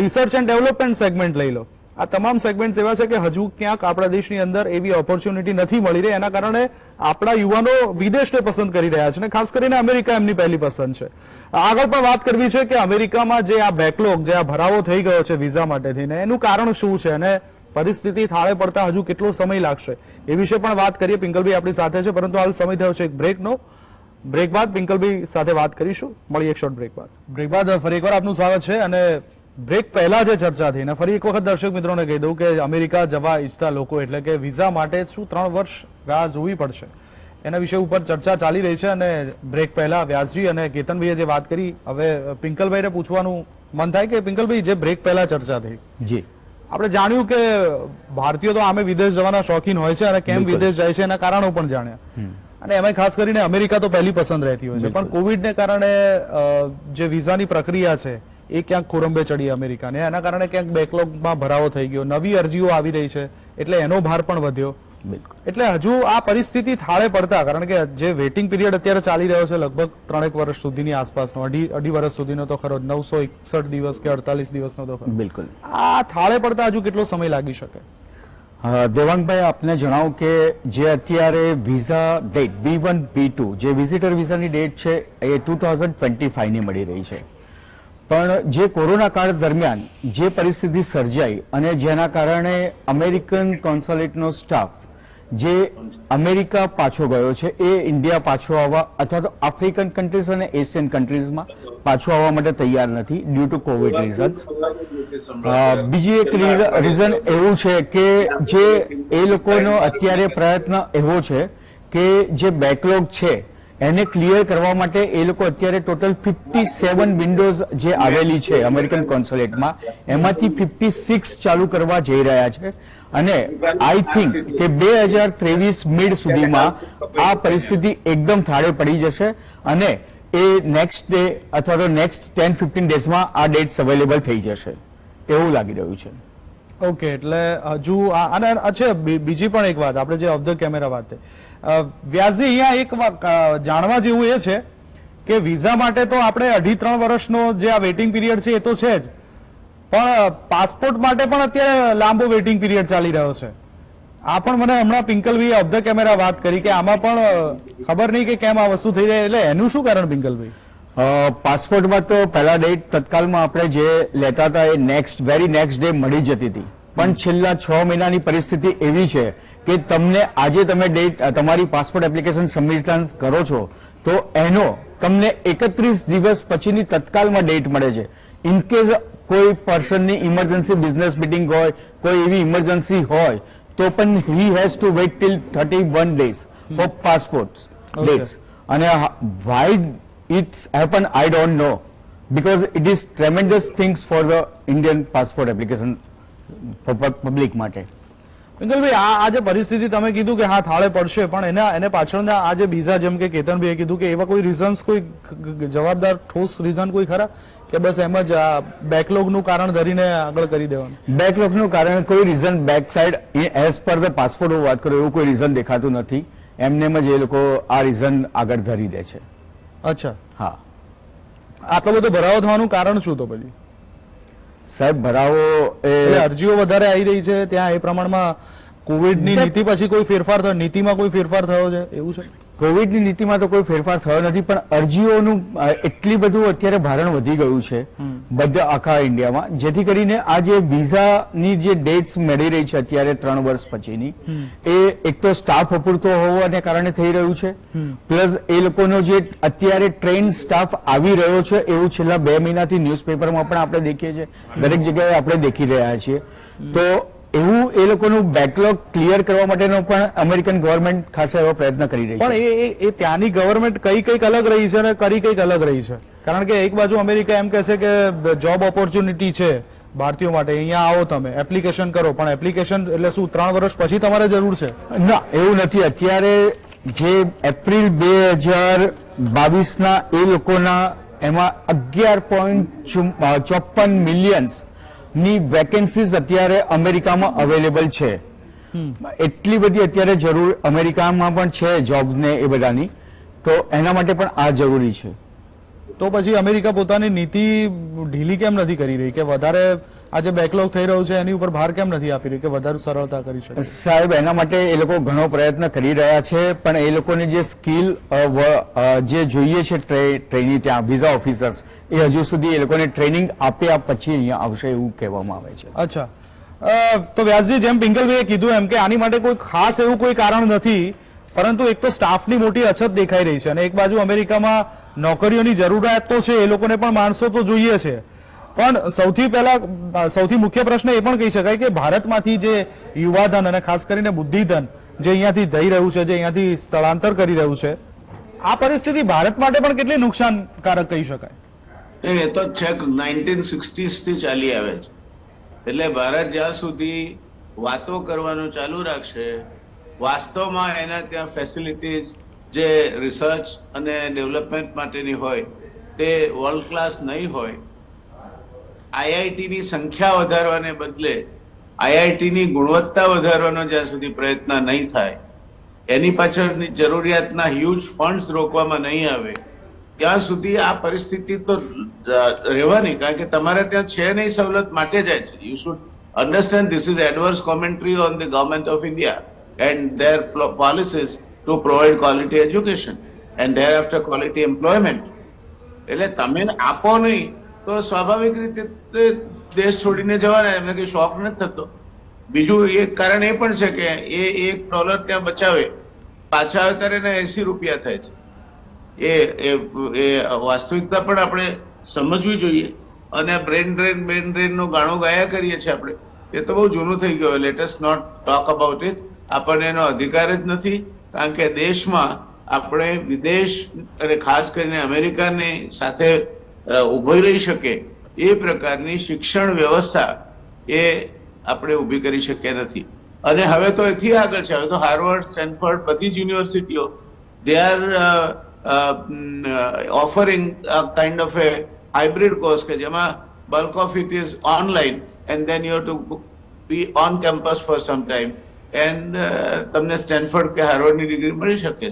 રિસર્ચ એન્ડ ડેવલપમેન્ટ સેગમેન્ટ લઈ લો, આ તમામ સેગમેન્ટ એવા છે કે હજુ ક્યાંક આપણા દેશની અંદર એવી ઓપોર્ચ્યુનિટી નથી મળી રહી. એના કારણે આપણા યુવાનો વિદેશને પસંદ કરી રહ્યા છે, અને ખાસ કરીને અમેરિકા એમની પહેલી પસંદ છે. આગળ પણ વાત કરવી છે કે અમેરિકામાં જે આ બેકલોગ, જે આ ભરાવો થઈ ગયો છે વિઝા માટે થઈને, એનું કારણ શું છે અને પરિસ્થિતિ થાળે પડતા હજુ કેટલો સમય લાગશે એ વિશે પણ વાત કરીએ. પિંકલભાઈ આપણી સાથે છે, પરંતુ હાલ સમય થયો છે એક બ્રેકનો. બ્રેક બાદ પિંકલભાઈ સાથે વાત કરીશું. મળીએ એક શોર્ટ બ્રેક બાદ. બ્રેક બાદ ફરી એકવાર આપનું સ્વાગત છે. અને બ્રેક પહેલા જે ચર્ચા થઈ ને ફરી એક વખત દર્શક મિત્રોને કહી દઉં કે અમેરિકા જવા ઈચ્છતા લોકો એટલે કે વિઝા માટે શું 3 વર્ષ રાહ જોવી પડશે એના વિષય ઉપર ચર્ચા ચાલી રહી છે. અને બ્રેક પહેલા વ્યાસજી અને કેતનભાઈએ જે વાત કરી, હવે પિંકલભાઈને પૂછવાનું મન થાય કે પિંકલભાઈ, જે બ્રેક પહેલા ચર્ચા થઈ, જી આપણે જાણ્યું કે ભારતીયો તો આમે વિદેશ જવાના શોખીન હોય છે અને કેમ વિદેશ જાય છે એના કારણો પણ જાણ્યા, અને એમાં ખાસ કરીને અમેરિકા તો પહેલી પસંદ રહેતી હોય છે. પણ કોવિડને કારણે જે વિઝાની પ્રક્રિયા છે એ ક્યાંક ખોરંબે ચડી અમેરિકાને, એના કારણે ક્યાંક બેકલોગમાં ભરાવો થઈ ગયો, નવી અરજીઓ આવી રહી છે એટલે એનો ભાર પણ વધ્યો. એટલે હજુ આ પરિસ્થિતિ થાળે પડતા, કારણ કે જે વેઇટિંગ પીરિયડ અત્યારે ચાલી રહ્યો છે લગભગ 3 વર્ષ સુધીની આસપાસનો, અઢી વર્ષ સુધીનો તો ખરો, 961 દિવસ કે 48 દિવસનો તો ખરો. બિલકુલ. આ થાળે પડતા હજુ કેટલો સમય લાગી શકે? દેવાંગભાઈ, આપને જણાવું કે જે અત્યારે વિઝા ડેટ B1 B2 જે વિઝિટર વિઝાની ડેટ છે એ 2025 ની મળી રહી છે. પણ જે કોરોના કાળ દરમિયાન જે પરિસ્થિતિ સર્જાઈ અને જેના કારણે અમેરિકન કોન્સ્યુલેટનો સ્ટાફ જે અમેરિકા પાછો ગયો છે એ ઇન્ડિયા પાછો આવવા અથવા તો આફ્રિકન કન્ટ્રીઝ અને એશિયન કન્ટ્રીઝમાં પાછો આવવા માટે તૈયાર નથી ડ્યુ ટુ કોવિડ રીઝન્સ. બીજી એક રીઝન એવું છે કે જે એ લોકોનો અત્યારે પ્રયત્ન એવો છે કે જે બેકલોગ છે એને ક્લિયર કરવા માટે એ લોકો અત્યારે ટોટલ 57 વિન્ડોઝ જે આવેલી છે અમેરિકન કોન્સ્યુલેટમાં એમાંથી 56 ચાલુ કરવા જઈ રહ્યા છે. અને આઈ થિંક કે 2023 મિડ સુધીમાં આ પરિસ્થિતિ એકદમ થાળે પડી જશે અને એ નેક્સ્ટ ડે અથવા તો નેક્સ્ટ 10-15 ડેઝમાં આ ડેટ્સ અવેલેબલ થઈ જશે એવું લાગી રહ્યું છે. ઓકે, એટલે હજુ અને અચ્છા બીજી પણ એક વાત, આપણે જે ઓફ ધ કેમેરા વાત થઈ, વ્યાસજી અહીંયા એક જાણવા જેવું એ છે કે વિઝા માટે તો આપણે 2.5-3 વર્ષનો જે આ વેઇટિંગ પીરિયડ છે એ તો છે જ, પણ પાસપોર્ટ માટે પણ અત્યારે લાંબો વેઇટિંગ પીરિયડ ચાલી રહ્યો છે. આ પણ મને હમણાં પિંકલભાઈ ઓફ ધ કેમેરા વાત કરી કે આમાં પણ ખબર નહીં કે કેમ આ વસ્તુ થઈ રહી, એટલે એનું શું કારણ પિંકલભાઈ? પાસપોર્ટમાં તો પહેલા ડેટ તત્કાલમાં આપણે જે લેતા હતા એ વેરી નેક્સ્ટ ડે મળી જતી હતી, પણ છેલ્લા 6 મહિનાની પરિસ્થિતિ એવી છે કે તમને આજે તમે ડેટ તમારી પાસપોર્ટ એપ્લિકેશન સબમિટ કરો છો તો એનો તમને 31 દિવસ પછીની તત્કાલમાં ડેટ મળે છે. ઇન કેસ કોઈ પર્સનની ઇમરજન્સી બિઝનેસ મીટિંગ હોય, કોઈ એવી ઇમરજન્સી હોય તો પણ he has to wait till 31 days for passport dates. અને why it's happened I don't know, because it is tremendous things for the Indian passport application public માટે. પિંકલભાઈ, આ જે પરિસ્થિતિ તમે કીધું કે હા થાળે પડશે, પણ એને પાછળના આ જે બીજા જેમ કે કેતનભાઈએ કીધું કે એવા કોઈ રીઝન્સ, કોઈ જવાબદાર ઠોસ રીઝન કોઈ ખરા કે બસ એમ જ આ બેકલોગનું કારણ ધરીને આગળ કરી દેવાનું? બેકલોગનું કારણ કોઈ reason back side as per the passport હું વાત કરું એવું કોઈ રીઝન દેખાતું નથી. એમને એમ જ એ લોકો આ રીઝન આગળ ધરી દે છે. અચ્છા, હા આટલો બધો ભરાવો થવાનું કારણ શું તો પછી? સાહેબ ભરાવો એટલે એ અરજીઓ વધારે આવી રહી છે ત્યાં, એ પ્રમાણમાં કોવિડની નીતિ પછી કોઈ ફેરફાર થયો, નીતિમાં કોઈ ફેરફાર થયો છે એવું છે? કોવિડની નીતિમાં તો કોઈ ફેરફાર થયો નથી, પણ અરજીઓનું એટલી બધું અત્યારે ભારણ વધી ગયું છે બધા આખા ઇન્ડિયામાં, જેથી કરીને આ જે વિઝાની જે ડેટ્સ મળી રહી છે અત્યારે 3 વર્ષ પછીની, એ એક તો સ્ટાફ અપૂરતો હોવાને કારણે થઈ રહ્યું છે, પ્લસ એ લોકોનો જે અત્યારે ટ્રેન સ્ટાફ આવી રહ્યો છે એવું છેલ્લા 2 મહિનાથી ન્યૂઝપેપરમાં પણ આપણે દેખીએ છીએ, દરેક જગ્યાએ આપણે દેખી રહ્યા છીએ. તો એવું એ લોકોનું બેકલોગ ક્લિયર કરવા માટેનો પણ અમેરિકન ગવર્મેન્ટ ખાસો એવો પ્રયત્ન કરી રહી છે. પણ એ ત્યાંની ગવર્મેન્ટ કંઈક અલગ રહી છે અને કંઈક અલગ રહી છે. કારણ કે એક બાજુ અમેરિકા એમ કહે છે કે જોબ ઓપોર્ચ્યુનિટી છે ભારતીયો માટે, અહીંયા આવો તમે એપ્લિકેશન કરો, પણ એપ્લિકેશન એટલે શું 3 વર્ષ પછી તમારે જરૂર છે? ના, એવું નથી. અત્યારે જે એપ્રિલ 2022ના એ લોકોના એમાં 11.54 મિલિયન્સ ની વેકેન્સીઝ અત્યારે અમેરિકામાં અવેલેબલ છે. એટલી બધી અત્યારે જરૂર અમેરિકામાં પણ છે જોબને એ બધાની, તો એના માટે પણ આ જરૂરી છે. તો પછી અમેરિકા પોતાની નીતિ ઢીલી કેમ નથી કરી રહી કે વધારે આ જે બેકલોગ થઈ રહ્યું છે એની ઉપર ભાર કેમ નથી આપી રહી કે વધારે સરળતા કરી શકે? સાહેબ એના માટે એ લોકો ઘણો પ્રયત્ન કરી રહ્યા છે, પણ એ લોકોની જે સ્કિલ જે જોઈએ છે ટ્રેનિંગ ત્યાં વિઝા ઓફિસર્સ, એ હજુ સુધી એ લોકોને ટ્રેનિંગ આપ્યા પછી અહીંયા આવશે એવું કહેવામાં આવે છે. અચ્છા, તો વ્યાસજી જેમ પિંગલભાઈએ કીધું એમ કે આની માટે કોઈ ખાસ એવું કોઈ કારણ નથી, પરંતુ એક તો સ્ટાફની મોટી અછત દેખાઈ રહી છે અને એક બાજુ અમેરિકામાં નોકરીઓની જરૂરિયાત તો છે, એ લોકોને પણ માણસો તો જોઈએ છે. પણ સૌથી મુખ્ય પ્રશ્ન એ પણ કહી શકાય કે ભારતમાંથી જે યુવાધન અને ખાસ કરીને બુદ્ધિધન જે અહીંયાથી જઈ રહ્યું છે, જે અહીંયાથી સ્થળાંતર કરી રહ્યું છે, આ પરિસ્થિતિ ભારત માટે પણ કેટલી નુકસાનકારક કહી શકાય? એ તો છેક 1960s થી ચાલી આવે છે. એટલે ભારત જ્યાં સુધી વાતો કરવાનું ચાલુ રાખશે, વાસ્તવમાં એના ત્યાં ફેસિલિટીઝ જે રિસર્ચ અને ડેવલપમેન્ટ માટેની હોય તે વર્લ્ડ ક્લાસ નહીં હોય, આઈઆઈટી ની સંખ્યા વધારવાને બદલે આઈઆઈટી ની ગુણવત્તા વધારવાનો જ્યાં સુધી પ્રયત્ન નહીં થાય, એની પાછળની જરૂરિયાતના હ્યુજ ફંડ્સ રોકવામાં નહીં આવે, ત્યાં સુધી આ પરિસ્થિતિ તો રહેવાની. કારણ કે તમારે ત્યાં છે નહીં સવલત માટે જાય છે. You should understand this is adverse commentary on the government of India and their policies to provide quality education and their after quality employment. એટલે તમે આપો નહીં તો સ્વાભાવિક રીતે દેશ છોડીને જવાના, એમને કઈ શોખ નથી થતો. બીજું એક કારણ એ પણ છે કે $1 ત્યાં બચાવે, પાછા આવે ત્યારે એને 80 રૂપિયા થાય છે. એ વાસ્તવિકતા પણ આપણે સમજવી જોઈએ. અને બ્રેન ડ્રેન નું ગાણું ગાયા કરીએ છીએ આપણે, એ તો બહુ જૂનું થઈ ગયું. Let us not talk about it. આપણને એનો અધિકાર જ નથી, કારણ કે દેશમાં આપણે વિદેશ અને ખાસ કરીને અમેરિકાની સાથે ઉભી રહી શકે એ પ્રકારની શિક્ષણ વ્યવસ્થા એ આપણે ઊભી કરી શક્યા નથી. અને હવે તો એથી આગળ છે, હવે તો હાર્વર્ડ, સ્ટેનફોર્ડ, બધી જ યુનિવર્સિટીઓ they are offering a kind of a hybrid course કે જેમાં bulk of it is online and then you have to be on campus for some time and તમને સ્ટેનફોર્ડ કે હાર્વર્ડની ડિગ્રી મળી શકે છે,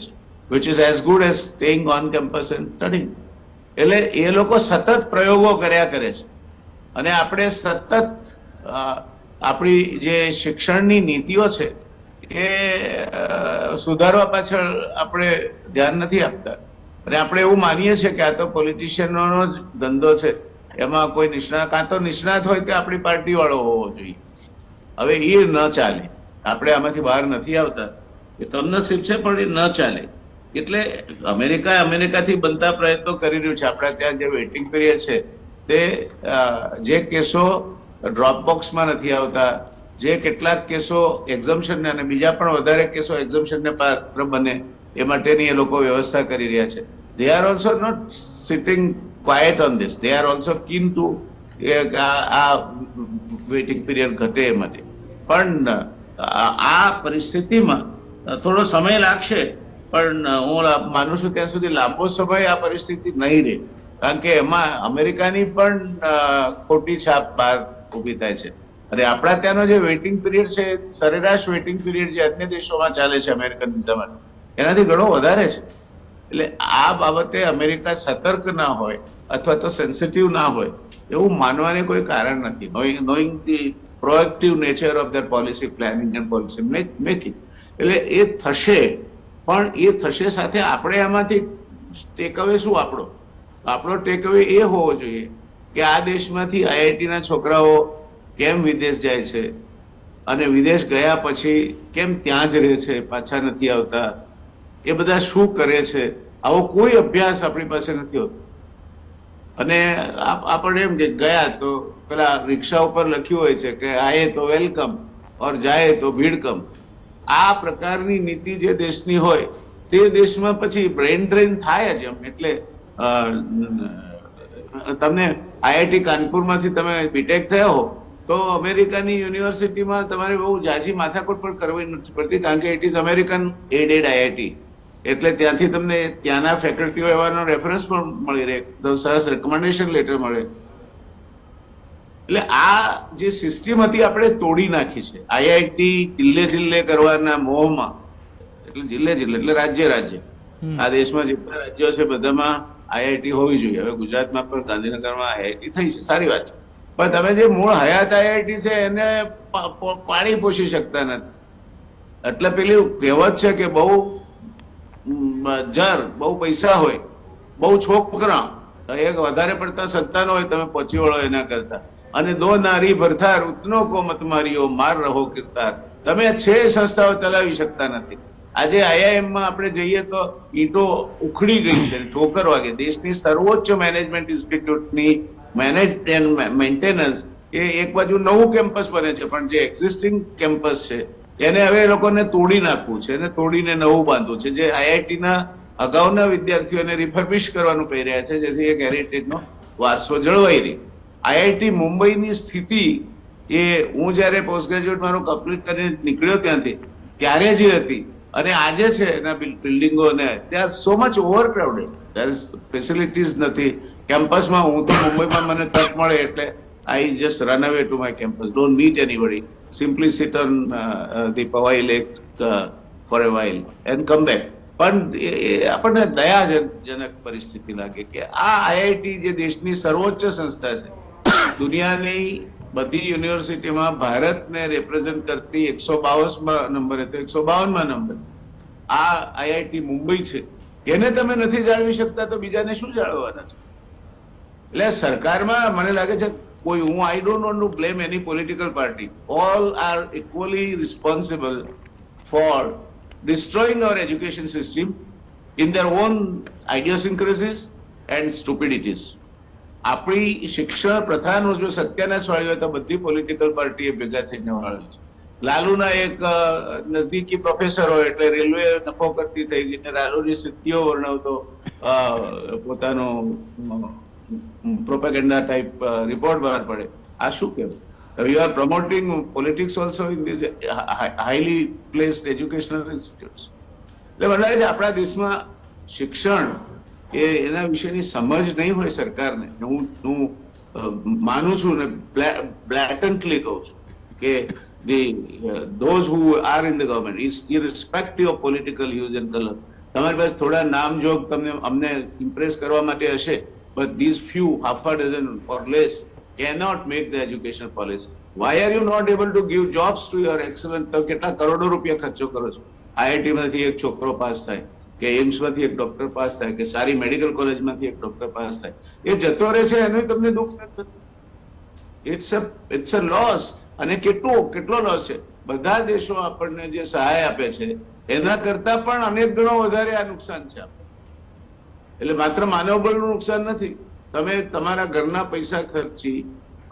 which is as good as staying on campus and studying. એટલે એ લોકો સતત પ્રયોગો કર્યા કરે છે અને આપણે સતત આપણી જે શિક્ષણની નીતિઓ છે એ સુધારવા પાછળ આપણે ધ્યાન નથી આપતા. અને આપણે એવું માનીએ છીએ કે આ તો પોલિટિશિયનોનો જ ધંધો છે, એમાં કોઈ નિષ્ણાત, કાં તો નિષ્ણાત હોય કે આપણી પાર્ટી વાળો હોવો જોઈએ. હવે એ ન ચાલે, આપણે આમાંથી બહાર નથી આવતા. એ કમનસીબ છે પણ એ ન ચાલે. એટલે અમેરિકાથી બનતા પ્રયત્નો કરી રહ્યું છે. આપણા ત્યાં જે વેઇટિંગ પીરિયડ છે તે જે કેસો ડ્રોપ બોક્સમાં નથી આવતા, જે કેટલાક કેસો એક્ઝમ્પશન અને બીજા પણ વધારે કેસો એક્ઝમ્પશનને પાત્ર બને એ માટેની એ લોકો વ્યવસ્થા કરી રહ્યા છે. They are also not sitting quiet on this. They are also keen to આ વેઇટિંગ પીરિયડ ઘટે એ માટે. પણ આ પરિસ્થિતિમાં થોડો સમય લાગશે, પણ હું માનું છું ત્યાં સુધી લાંબો સમય આ પરિસ્થિતિ નહીં રહે. કારણ કે એમાં અમેરિકાની પણ ખોટી છાપ બહાર ઉભી થાય છે. અને આપણા ત્યાંનો જે વેઇટિંગ પીરિયડ છે, સરેરાશ વેઇટિંગ પીરિયડ જે અન્ય દેશોમાં ચાલે છે અમેરિકન વિઝા માટે, એનાથી ઘણો વધારે છે. એટલે આ બાબતે અમેરિકા સતર્ક ના હોય અથવા તો સેન્સિટિવ ના હોય એવું માનવાને કોઈ કારણ નથી. Knowing the proactive nature of their policy planning and policy making. એટલે એ થશે, પણ એ થશે સાથે આપણે આમાંથી ટેકઅવે શું આપણો ટેકઅવે એ હોવો જોઈએ કે આ દેશમાંથી આઈઆઈટીના છોકરાઓ કેમ વિદેશ જાય છે અને વિદેશ ગયા પછી કેમ ત્યાં જ રહે છે, પાછા નથી આવતા, એ બધા શું કરે છે, આવો કોઈ અભ્યાસ આપણી પાસે નથી હોતો. અને આપણે એમ કે ગયા તો પેલા રિક્ષા ઉપર લખ્યું હોય છે કે આયે તો વેલકમ ઓર જાય તો ભીડ કમ. આ પ્રકારની નીતિ જે દેશની હોય તે દેશમાં પછી બ્રેન ડ્રેન થાય જ એમ. એટલે તમને આઈઆઈટી કાનપુરમાંથી તમે બીટેક થયા હો તો અમેરિકાની યુનિવર્સિટીમાં તમારે બહુ જાજી માથાકૂટ પણ કરવી નથી પડતી, કારણ કે it is American aided IIT. એટલે ત્યાંથી તમને ત્યાંના ફેકલ્ટીઓ એવાનો રેફરન્સ પણ મળી રહે, સરસ રેકમેન્ડેશન લેટર મળે. એટલે આ જે સિસ્ટમ હતી આપણે તોડી નાખી છે આઈઆઈટી જિલ્લે કરવાના મોહમાં. એટલે જિલ્લે એટલે રાજ્ય આ દેશમાં જેટલા રાજ્યો છે બધામાં આઈઆઈટી હોવી જોઈએ. હવે ગુજરાતમાં પણ ગાંધીનગરમાં આઈઆઈટી થઈ છે, સારી વાત છે. પણ તમે જે મૂળ હયાત આઈઆઈટી છે એને પાણી પોષી શકતા નથી. એટલે પેલી કહેવત છે કે બહુ બહુ પૈસા હોય, બહુ છોકરા, એક વધારે પડતા સંતાન હોય, તમે પહોંચી વળો એના કરતા. અને દો નારી ભરથાર ઉતનો કો મત મારીઓ માર રહો કિરતાર. તમે 6 સંસ્થાઓ ચલાવી શકતા નથી. આજે આઈઆઈએમમાં આપણે જઈએ તો ઈંટો ઉખડી ગઈ છે, ઠોકર વાગે. દેશની સર્વોચ્ચ મેનેજમેન્ટ ઇન્સ્ટિટ્યૂટની મેનેજ એન્ડ મેન્ટેનન્સ એ એક બાજુ નવું કેમ્પસ બને છે, પણ જે એક્ઝિસ્ટિંગ કેમ્પસ છે એને હવે એ લોકોને તોડી નાખવું છે અને તોડીને નવું બાંધવું છે, જે આઈઆઈટીના અગાઉના વિદ્યાર્થીઓને રિફર્બિશ કરવાનું કહી રહ્યા છે, જેથી એક હેરિટેજનો વારસો જળવાઈ રહી. આઈઆઈટી મુંબઈની સ્થિતિ એ હું જયારે પોસ્ટ ગ્રેજ્યુએટ મારું કમ્પ્લીટ કરીને નીકળ્યો ત્યાંથી ત્યારે જે હતી અને આજે છે એના બિલ્ડિંગો ને ત્યાં સો મચ ઓવરક્રાઉડેડ, ત્યારે ફેસિલિટીઝ નથી. કેમ્પસમાં હું તો મુંબઈમાં મને તક મળે એટલે આઈ જસ્ટ રન અવે to my campus, don't meet anybody, simply sit on the Powai Lake for a while and come back. પણ આપણને દયાજનક પરિસ્થિતિ લાગે કે આ આઈઆઈટી જે દેશની સર્વોચ્ચ સંસ્થા છે, દુનિયાની બધી યુનિવર્સિટીમાં ભારતને રિપ્રેઝેન્ટ કરતી 152 નંબરે તો 152માં નંબર આ આઈઆઈટી મુંબઈ છે. એને તમે નથી જાળવી શકતા તો બીજાને શું જાળવવાના છે? એટલે સરકારમાં મને લાગે છે કોઈ, હું I don't want to blame any political party, all are equally responsible four destroying our education system in their own idiosyncrasies and stupidities. આપણી શિક્ષણ પ્રથાનો જો સત્યાનાશ વાળી હોય તો બધી પોલિટિકલ પાર્ટીએ ભેગા થઈને વાળી છે. લાલુના એક નજદીકી પ્રોફેસર હોય એટલે રેલવે નફો કરતી થઈ ગઈ ને લાલુની સિદ્ધિઓ વર્ણવતો પોતાનો પ્રોપેગેન્ડા ટાઈપ રિપોર્ટ બહાર પડે. આ શું કહેવું? You are promoting politics also in these highly placed educational institutes. એટલે મને લાગે છે આપણા દેશમાં શિક્ષણ એના વિશેની સમજ નહીં હોય સરકારને. હું માનું છું ને બ્લેટન્ટલી કહું છું કે those who are in the government, irrespective of political hues and color, તમારી પાસે થોડા નામ જોગ તમને અમને ઇમ્પ્રેસ કરવા માટે હશે, but these few, half a dozen or less, cannot make the education policy. Why are you not able to give jobs to your excellent? તો કેટલા કરોડો રૂપિયા ખર્ચો કરો છો? આઈઆઈટી માંથી એક છોકરો પાસ થાય કે એમ્સ માંથી એક ડોક્ટર પાસ થાય કે સારી મેડિકલ કોલેજમાંથી એક ડોક્ટર પાસ થાય, એ જતો રહે છે એનું તમને દુઃખ નથી? It's a loss. અને કેટલો લોસ છે? બધા દેશો આપણને જે સહાય આપે છે એના કરતા પણ અનેક ગણો વધારે આ નુકસાન છે. એટલે માત્ર માનવબળનું નુકસાન નથી, તમે તમારા ઘરના પૈસા ખર્ચી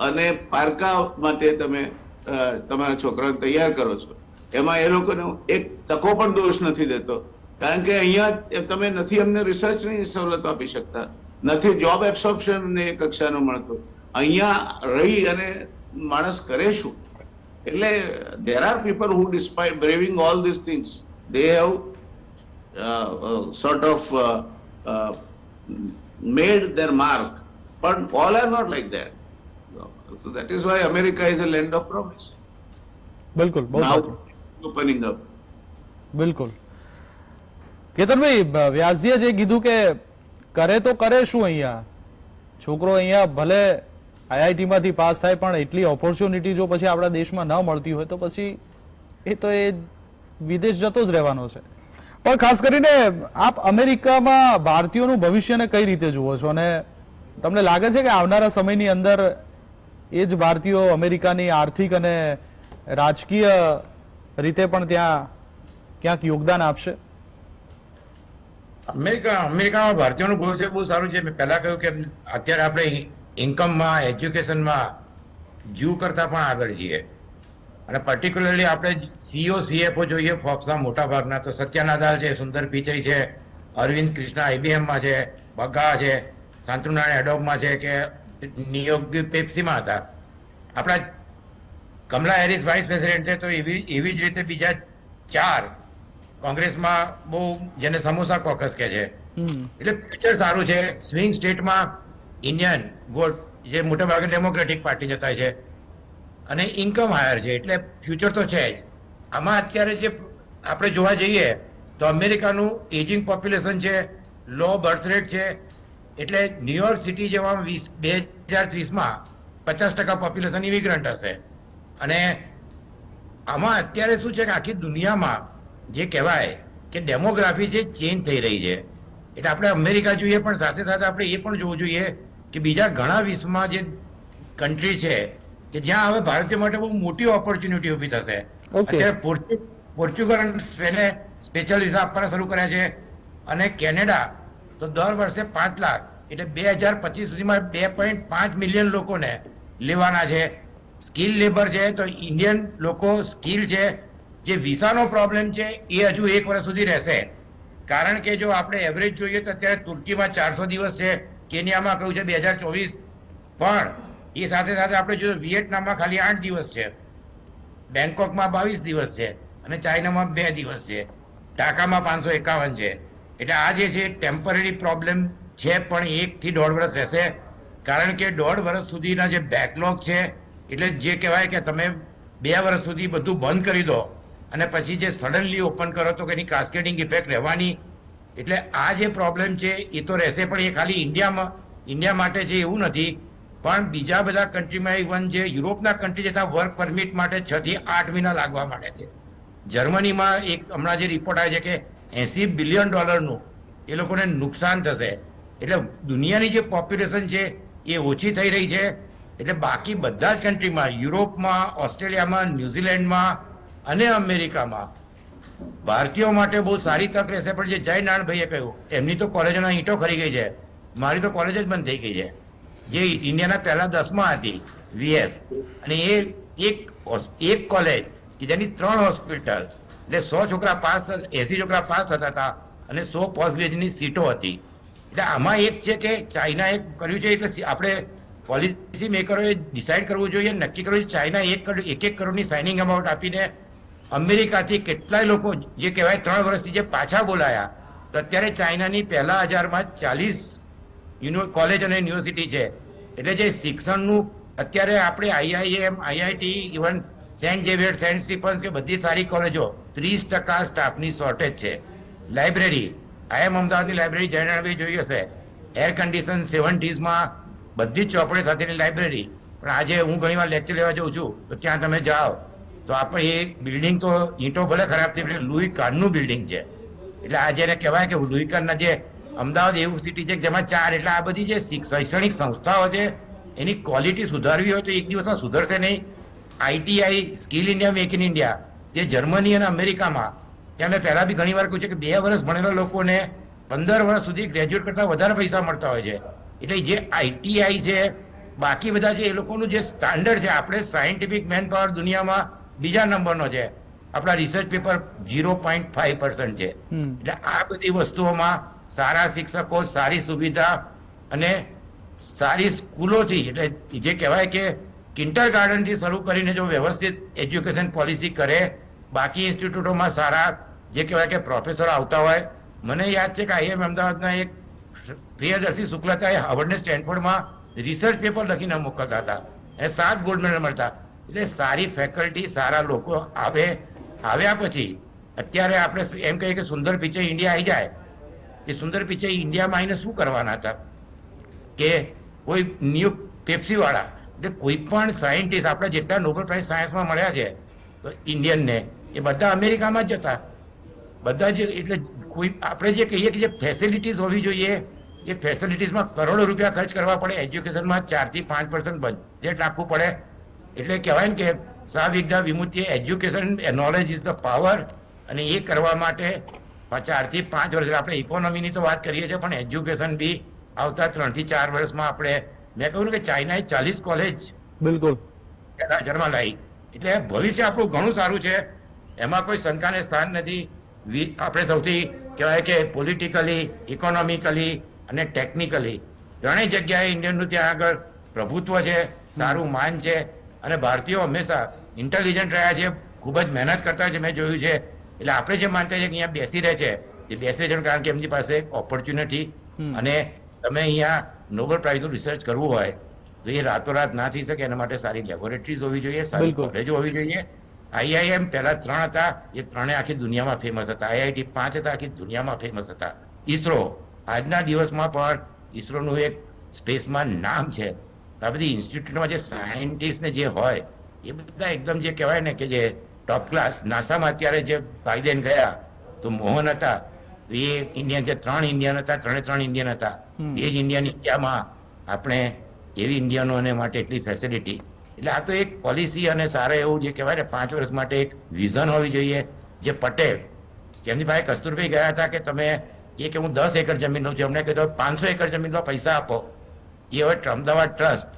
અને પારકા માટે તમે તમારા છોકરાને તૈયાર કરો છો, એમાં એ લોકોને એક તકો પણ દોષ નથી દેતો, કારણ કે અહીંયા તમે નથી અમને રિસર્ચની સવલતો આપી શકતા, નથી જોબ એબ્સોર્પ્શન એ કક્ષાનું મળતું, અહીંયા રહી અને માણસ કરે શું? એટલે there are people who, despite braving all these things, they have sort of made their mark, but all are not like that. So that is why America is a land of promise. બિલકુલ, બહુ સાચું. Now opening up. બિલકુલ. કેતનભાઈ, વ્યાસજીએ જે કીધું કે કરે તો કરે શું અહીંયા, છોકરો અહીંયા ભલે IIT માંથી પાસ થાય પણ એટલી ઓપોર્ચ્યુનિટી જો પછી આપણા દેશમાં ન મળતી હોય તો પછી એ વિદેશ જતો જ રહેવાનો છે. પણ ખાસ કરીને આપ અમેરિકામાં ભારતીયોનું ભવિષ્યને કઈ રીતે જુઓ છો, અને તમને લાગે છે કે આવનારા સમયની અંદર એ જ ભારતીયો અમેરિકાની આર્થિક અને રાજકીય રીતે પણ ત્યાં ક્યાંક યોગદાન આપશે? અમેરિકામાં ભારતીયોનું ભવિષ્ય બહુ સારું છે. મેં પહેલા કહ્યું કે અત્યારે આપણે ઇન્કમમાં, એજ્યુકેશનમાં જૂ કરતા પણ આગળ છીએ. અને પર્ટિક્યુલરલી આપણે CEO, CFO જોઈએ ફોર્બ્સના મોટા ભાગના, તો સત્યા નાદાલ છે, સુંદર પિચઈ છે, અરવિંદ કૃષ્ણા IBMમાં છે, બગા છે, શાંતિનારાયણ એડોબમાં છે, કે નિયોગ પેપ્સીમાં હતા. આપણા કમલા હેરિસ વાઇસ પ્રેસિડેન્ટ છે, તો એવી જ રીતે બીજા 4 કોંગ્રેસમાં બહુ, જેને સમોસા કોકસ કે છે. એટલે ફ્યુચર સારું છે. સ્વિંગ સ્ટેટમાં ઇન્ડિયન વોટ જે મોટા ભાગે ડેમોક્રેટિક પાર્ટી જતા છે, અને ઇન્કમ હાયર છે, એટલે ફ્યુચર તો છે જ. આમાં અત્યારે જે આપણે જોવા જઈએ તો અમેરિકાનું એજિંગ પોપ્યુલેશન છે, લો બર્થ રેટ છે, એટલે ન્યુયોર્ક સિટી જેવા 2030માં 50% પોપ્યુલેશન ઇમિગ્રન્ટ હશે. અને આમાં અત્યારે શું છે કે આખી દુનિયામાં જે કહેવાય કે ડેમોગ્રાફી છે ચેન્જ થઈ રહી છે. એટલે આપણે અમેરિકા જોઈએ પણ સાથે સાથે આપણે એ પણ જોવું જોઈએ કે બીજા ઘણા વિશ્વમાં જે કન્ટ્રી છે કે જ્યાં હવે ભારતીય માટે બહુ મોટી ઓપોર્ચ્યુનિટી ઊભી થશે. અત્યારે પોર્ચુગલ અને સ્પેને સ્પેશિયલ વિઝા આપવાના શરૂ કર્યા છે, અને કેનેડા તો દર વર્ષે 5 લાખ, એટલે 2025 સુધીમાં 2.5 મિલિયન લોકોને લેવાના છે. સ્કિલ લેબર છે, તો ઇન્ડિયન લોકો સ્કિલ છે. જે વિઝાનો પ્રોબ્લેમ છે એ હજુ 1 વર્ષ સુધી રહેશે, કારણ કે જો આપણે એવરેજ જોઈએ તો અત્યારે તુર્કીમાં 400 દિવસ છે, કેન્યામાં કહ્યું છે 2024, પણ એ સાથે સાથે આપણે જોઈએ વિયેટનામમાં ખાલી 8 દિવસ છે, બેંકોકમાં 22 દિવસ છે, અને ચાઇનામાં 2 દિવસ છે, ઢાકામાં 551 છે. એટલે આ જે છે ટેમ્પરરી પ્રોબ્લેમ છે, પણ 1 થી 1.5 વર્ષ રહેશે, કારણ કે 1.5 વર્ષ સુધીના જે બેકલોગ છે, એટલે જે કહેવાય કે તમે 2 વર્ષ સુધી બધું બંધ કરી દો અને પછી જે સડનલી ઓપન કરો તો એની કાસ્કેડિંગ ઇફેક્ટ રહેવાની. એટલે આ જે પ્રોબ્લેમ છે એ તો રહેશે, પણ એ ખાલી ઇન્ડિયા માટે છે એવું નથી, પણ બીજા બધા કન્ટ્રીમાં, ઇવન જે યુરોપના કન્ટ્રી છે ત્યાં વર્ક પરમિટ માટે 6 થી 8 મહિના લાગવા માંડે છે. જર્મનીમાં એક હમણાં જે રિપોર્ટ આવે છે કે $80 બિલિયન એ લોકોને નુકસાન થશે. એટલે દુનિયાની જે પોપ્યુલેશન છે એ ઓછી થઈ રહી છે. એટલે બાકી બધા જ કન્ટ્રીમાં, યુરોપમાં, ઓસ્ટ્રેલિયામાં, ન્યુઝીલેન્ડમાં અને અમેરિકામાં ભારતીયો માટે બહુ સારી તક રહેશે. પણ જે જય નારાયણભાઈએ કહ્યું, એમની તો કોલેજોના ઈંટો ખરી ગઈ છે, મારી તો કોલેજ જ બંધ થઈ ગઈ છે, જે ઇન્ડિયાના પહેલા 10માં હતી VS, અને એ એક કોલેજ કે જેની 3 હોસ્પિટલ, એટલે 100 છોકરા પાસ, 80 છોકરા પાસ થતા હતા, અને 100 પોસ્ટ ગ્રેજ્યુએટની સીટો હતી. એટલે આમાં એક છે કે ચાઇનાએ કર્યું છે, એટલે આપણે પોલિસી મેકરોએ ડિસાઇડ કરવું જોઈએ, નક્કી કરવું જોઈએ. ચાઇના 1 કરોડની સાઇનિંગ અમાઉન્ટ આપીને અમેરિકાથી કેટલાય લોકો જે કહેવાય 3 વર્ષથી જે પાછા બોલાયા, તો અત્યારે ચાઇનાની પહેલા 1000માં 40 કોલેજ અને યુનિવર્સિટી છે. એટલે જે શિક્ષણનું અત્યારે આપણે IIM, IIT, even Saint Xavier, Saint Stephen's કે બધી સારી કોલેજો 30% સ્ટાફની શોર્ટેજ છે. લાઇબ્રેરી, IIM અમદાવાદની લાઇબ્રેરી જયનાભાઈ જોઈ હશે, એર કન્ડિશન 70s બધી જ ચોપડે સાથેની લાઇબ્રેરી. પણ આજે હું ઘણી વાર લેક્ચર લેવા જઉં છું તો ત્યાં તમે જાઓ તો આપણે એ બિલ્ડિંગ તો ઈંટો ભલે ખરાબ થઈ, લુઈ કાનનું બિલ્ડિંગ છે. એટલે આ જેને કહેવાય કે લુઈ કાનના જે અમદાવાદ એવું સિટી છે જેમાં 4, એટલે આ બધી જે શૈક્ષણિક સંસ્થાઓ છે એની ક્વોલિટી સુધારવી હોય તો એક દિવસમાં સુધરશે નહીં. ITI, skill India, make in India, જે જર્મની અને અમેરિકામાં, ત્યાં મેં પહેલાં બી ઘણી વાર કહ્યું છે કે 2 વર્ષ ભણેલા લોકોને 15 વર્ષ સુધી ગ્રેજ્યુએટ કરતાં વધારે પૈસા મળતા હોય છે. એટલે જે ITI છે, બાકી બધા છે, એ લોકોનું જે સ્ટાન્ડર્ડ છે, આપણે સાયન્ટિફિક મેન પાવર દુનિયામાં બીજા નંબરનો છે, આપણા રિસર્ચ પેપર 0.5% છે. એટલે આ બધી વસ્તુઓમાં સારા શિક્ષકો, સારી સુવિધા અને સારી સ્કૂલોથી, એટલે જે કહેવાય કે કિન્ડર ગાર્ડનથી શરૂ કરીને જો વ્યવસ્થિત એજ્યુકેશન પોલિસી કરે, બાકી ઇન્સ્ટિટ્યૂટોમાં સારા જે કહેવાય કે પ્રોફેસરો આવતા હોય. મને યાદ છે કે IIM અમદાવાદના એક પ્રિયદર્શી શુક્લ હતા એ હાર્વર્ડ ને સ્ટેનફોર્ડમાં રિસર્ચ પેપર લખીને મોકલતા હતા અને 7 ગોલ્ડ મેડલ મળતા. એટલે સારી ફેકલ્ટી, સારા લોકો આવ્યા પછી અત્યારે આપણે એમ કહીએ કે સુંદર પિચે ઇન્ડિયા આવી જાય, તે સુંદર પિચે ઇન્ડિયામાં આવીને શું કરવાના હતા કે કોઈ ન્યૂ પેપ્સી વાળા, એટલે કોઈ પણ સાયન્ટિસ્ટ આપણે જેટલા નોબેલ પ્રાઇઝ સાયન્સમાં મળ્યા છે તો ઇન્ડિયનને એ બધા અમેરિકામાં જ જતા બધા જ. એટલે કોઈ આપણે જે કહીએ કે જે ફેસિલિટીઝ હોવી જોઈએ એ ફેસિલિટીઝમાં કરોડો રૂપિયા ખર્ચ કરવા પડે, એજ્યુકેશનમાં 4 થી 5% બજેટ રાખવું પડે. એટલે કહેવાય ને કે સાવિદ્યા વિમુક્તિ, education knowledge is the power. અને એ કરવા માટે 4 થી 5 વર્ષ, આપણે ઇકોનોમીની તો વાત કરીએ છીએ પણ એજ્યુકેશન બી આવતા 3 થી 4 વર્ષમાં આપણે, મેં કહ્યું કે ચાઇનાએ 40 કોલેજ બિલકુલ પહેલા જન્મ લાવી. એટલે ભવિષ્ય આપણું ઘણું સારું છે, એમાં કોઈ શંકાને સ્થાન નથી. આપણે સૌથી કહેવાય કે પોલિટિકલી, ઇકોનોમિકલી અને ટેકનિકલી ત્રણેય જગ્યાએ ઇન્ડિયનનું ત્યાં આગળ પ્રભુત્વ છે, સારું માન છે. અને ભારતીયો હંમેશા ઇન્ટેલિજન્ટ રહ્યા છે, ખૂબ જ મહેનત કરતા છે, મેં જોયું છે. એટલે આપણે જે માનતા છે કે અહીંયા બેસી રહે છે એ બેસી છે કારણ કે એમની પાસે ઓપોર્ચ્યુનિટી, અને તમે અહીંયા નોબેલ પ્રાઇઝનું રિસર્ચ કરવું હોય તો એ રાતોરાત ના થઈ શકે. એના માટે સારી લેબોરેટરીઝ હોવી જોઈએ, સારી કોલેજો હોવી જોઈએ. IIM પહેલા 3 હતા, એ 3 આખી દુનિયામાં ફેમસ હતા. IIT 5 હતા, આખી દુનિયામાં ફેમસ હતા. ઈસરો આજના દિવસમાં પણ ઈસરોનું એક સ્પેસમાં નામ છે. આ બધી ઇન્સ્ટિટ્યૂટમાં જે સાયન્ટિસ્ટ ને જે હોય એ બધા એકદમ જે કહેવાય ને કે જે ટોપ ક્લાસ. નાસામાં અત્યારે જે બાઇડેન ગયા તો મોહન હતા, તો એ ઇન્ડિયન છે. 3 ઇન્ડિયન હતા, 3 ઇન્ડિયન હતા. એ જ ઇન્ડિયામાં આપણે એવી ઇન્ડિયનોને માટે એટલી ફેસિલિટી. એટલે આ તો એક પોલિસી અને સારા એવું જે કહેવાય ને 5 વર્ષ માટે એક વિઝન હોવી જોઈએ જે પટે. જેમની પાસે કસ્તુરભાઈ ગયા હતા કે તમે એ કે હું 10 એકર જમીન લઉં છું, એમને કીધું 500 એકર જમીનમાં પૈસા આપો. એ હવે અમદાવાદ ટ્રસ્ટ,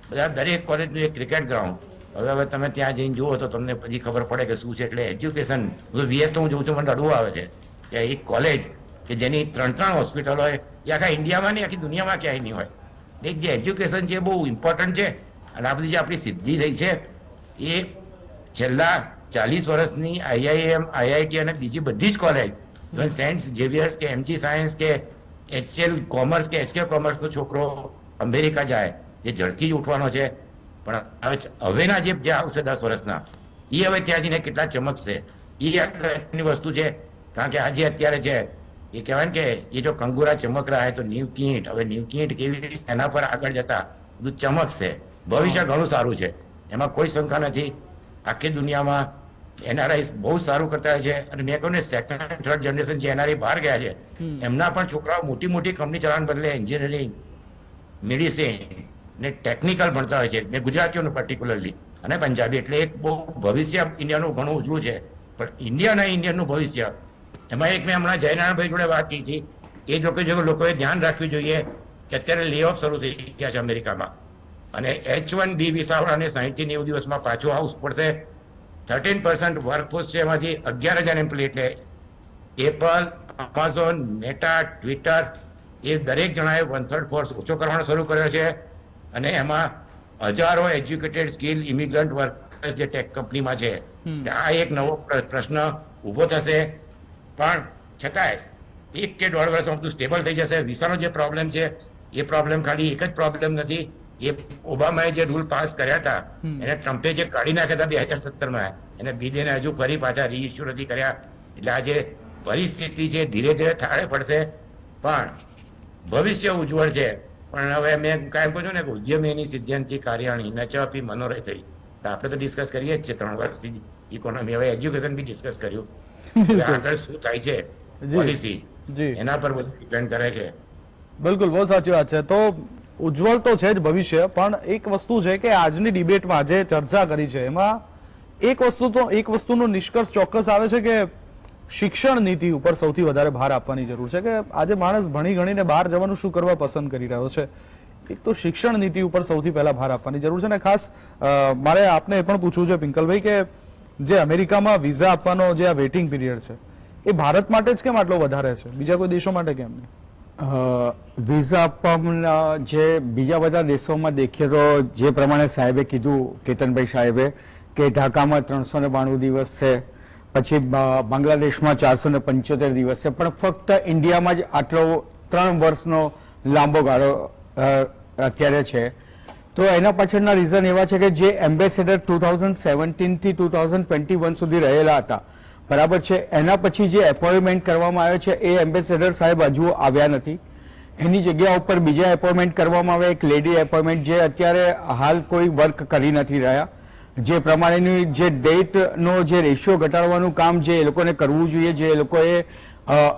બધા દરેક કોલેજનું એક ક્રિકેટ ગ્રાઉન્ડ. હવે તમે ત્યાં જઈને જુઓ તો તમને પછી ખબર પડે કે શું છે. એટલે એજ્યુકેશન VS તો હું જોઉં છું, મને રડવું આવે છે કે એક કોલેજ કે જેની 3 હોસ્પિટલ હોય એ આખા ઇન્ડિયામાં નહીં, આખી દુનિયામાં ક્યાંય નહીં હોય. એક જે એજ્યુકેશન છે બહુ ઇમ્પોર્ટન્ટ છે. અને આ બધી જે આપણી સિદ્ધિ થઈ છે એ છેલ્લા 40 વર્ષની IIM, IIT અને બીજી બધી જ કોલેજ, ઇવન સેન્ટ ઝેવિયર્સ કે MG સાયન્સ કે HL કોમર્સ કે HK કોમર્સનો છોકરો અમેરિકા જાય એ ઝડકી જ ઉઠવાનો છે. પણ હવેના જે આવશે 10 વર્ષના એ હવે ત્યાં જઈને કેટલા ચમકશે એ વસ્તુ છે. કારણ કે આજે અત્યારે છે એ કહેવાય ને કે એ જો કંગુરા ચમક રહ્યા તો ન્યૂ કીટ, હવે ન્યૂ કીટ કેવી એના પર આગળ જતા બધું ચમકશે. ભવિષ્ય ઘણું સારું છે, એમાં કોઈ શંકા નથી. આખી દુનિયામાં NRIs બહુ સારું કરતા હોય છે. અને મેં કહ્યું ને 2nd, 3rd જનરેશન જે NRI બહાર ગયા છે એમના પણ છોકરાઓ મોટી મોટી કંપની ચલાવવાને બદલે એન્જિનિયરિંગ, મેડિસિન ને ટેકનિકલ ભણતા હોય છે. મેં ગુજરાતીઓનું પર્ટિક્યુલરલી અને પંજાબી. એટલે એક બહુ ભવિષ્ય ઇન્ડિયાનું ઘણું ઉજળું છે. પણ ઇન્ડિયનનું ભવિષ્ય એમાં એક મેં હમણાં જયનારાયણભાઈ જોડે વાત કરી હતી. એ લોકોએ ધ્યાન રાખવું જોઈએ કે અત્યારે લે ઓફ શરૂ થઈ ગયા છે અમેરિકામાં, અને H1B વિસાવડાને 60 થી 90 દિવસમાં પાછું આવવું પડશે. 13% વર્કફોર્સ છે, એમાંથી 11,000 એમ્પ્લોય. એટલે એપલ, Amazon, મેટા, ટ્વિટર એ દરેક જણાએ 1/3 ફોર્સ ઓછો કરવાનો શરૂ કર્યો છે. અને એમાં હજારો એજ્યુકેટેડ સ્કિલ ઇમિગ્રન્ટ વર્કર્સ જે ટેક કંપનીમાં છે. આ એક નવો પ્રશ્ન ઊભો થશે. પણ છતાંય 1 કે 1.5 વર્ષમાં બધું સ્ટેબલ થઈ જશે. વિસાનો જે પ્રોબ્લેમ છે એ પ્રોબ્લેમ ખાલી એક જ પ્રોબ્લેમ નથી. એ ઓબામાએ જે રૂલ પાસ કર્યા હતા એને ટ્રમ્પે જે કાઢી નાખ્યા હતા 2017માં, એને બીડેને હજુ ફરી પાછા રીઇસ્યુ નથી કર્યા. એટલે આ જે પરિસ્થિતિ છે ધીરે ધીરે થાળે પડશે, પણ ભવિષ્ય ઉજ્જવળ છે. પણ હવે મેં કાયમ કહું છું ને કે ઉદ્યમેની સિદ્ધાંતિ કાર્યાણી ન ચ અપી મનોરથ થઈ. તો આપણે તો ડિસ્કસ કરીએ જ છે 3 વર્ષથી ઇકોનોમી. હવે એજ્યુકેશન બી ડિસ્કસ કર્યું. આગળ શું થાય છે પોલિસી એના પર બધું ડિપેન્ડ કરે છે. બિલકુલ, બહુ સાચી વાત છે. તો ઉજ્જવળ તો છે જ ભવિષ્ય, પણ એક વસ્તુ છે કે આજની ડિબેટમાં જે ચર્ચા કરી છે એમાં એક વસ્તુનો નિષ્કર્ષ ચોક્કસ આવે છે કે શિક્ષણ નીતિ ઉપર સૌથી વધારે ભાર આપવાની જરૂર છે. કે આજે માણસ ભણી ગણીને બહાર જવાનું શું કરવા પસંદ કરી રહ્યો છે. એક તો શિક્ષણ નીતિ ઉપર સૌથી પહેલા ભાર આપવાની જરૂર છે. અને ખાસ મારે આપને એ પણ પૂછવું છે પિંકલભાઈ કે જે અમેરિકામાં વિઝા આપવાનો જે આ વેઇટિંગ પીરિયડ છે એ ભારત માટે જ કેમ આટલો વધારે છે, બીજા કોઈ દેશો માટે કેમ નહીં? વિઝા આપવાના જે બીજા બધા દેશોમાં દેખીએ તો જે પ્રમાણે સાહેબે કીધું, કેતનભાઈ સાહેબે, કે ઢાકામાં 392 દિવસ છે, પછી બાંગ્લાદેશમાં 475 દિવસ છે, પણ ફક્ત ઇન્ડિયામાં જ આટલો 3 વર્ષનો લાંબો ગાળો અત્યારે છે. તો એના પાછળના રીઝન એવા છે કે જે એમ્બેસેડર 2017 થી 2021 સુધી રહેલા હતા, બરાબર છે, એના પછી જે એપોઇન્ટમેન્ટ કરવામાં આવ્યો છે એ એમ્બેસેડર સાહેબ હજુ આવ્યા નથી. એની જગ્યા ઉપર બીજા એપોઇન્ટમેન્ટ કરવામાં આવે, એક લેડી એપોઇન્ટમેન્ટ જે અત્યારે હાલ કોઈ વર્ક કરી નથી રહ્યા. જે પ્રમાણેની જે ડેટનો જે રેશિયો ઘટાડવાનું કામ જે એ લોકોને કરવું જોઈએ, જે એ લોકોએ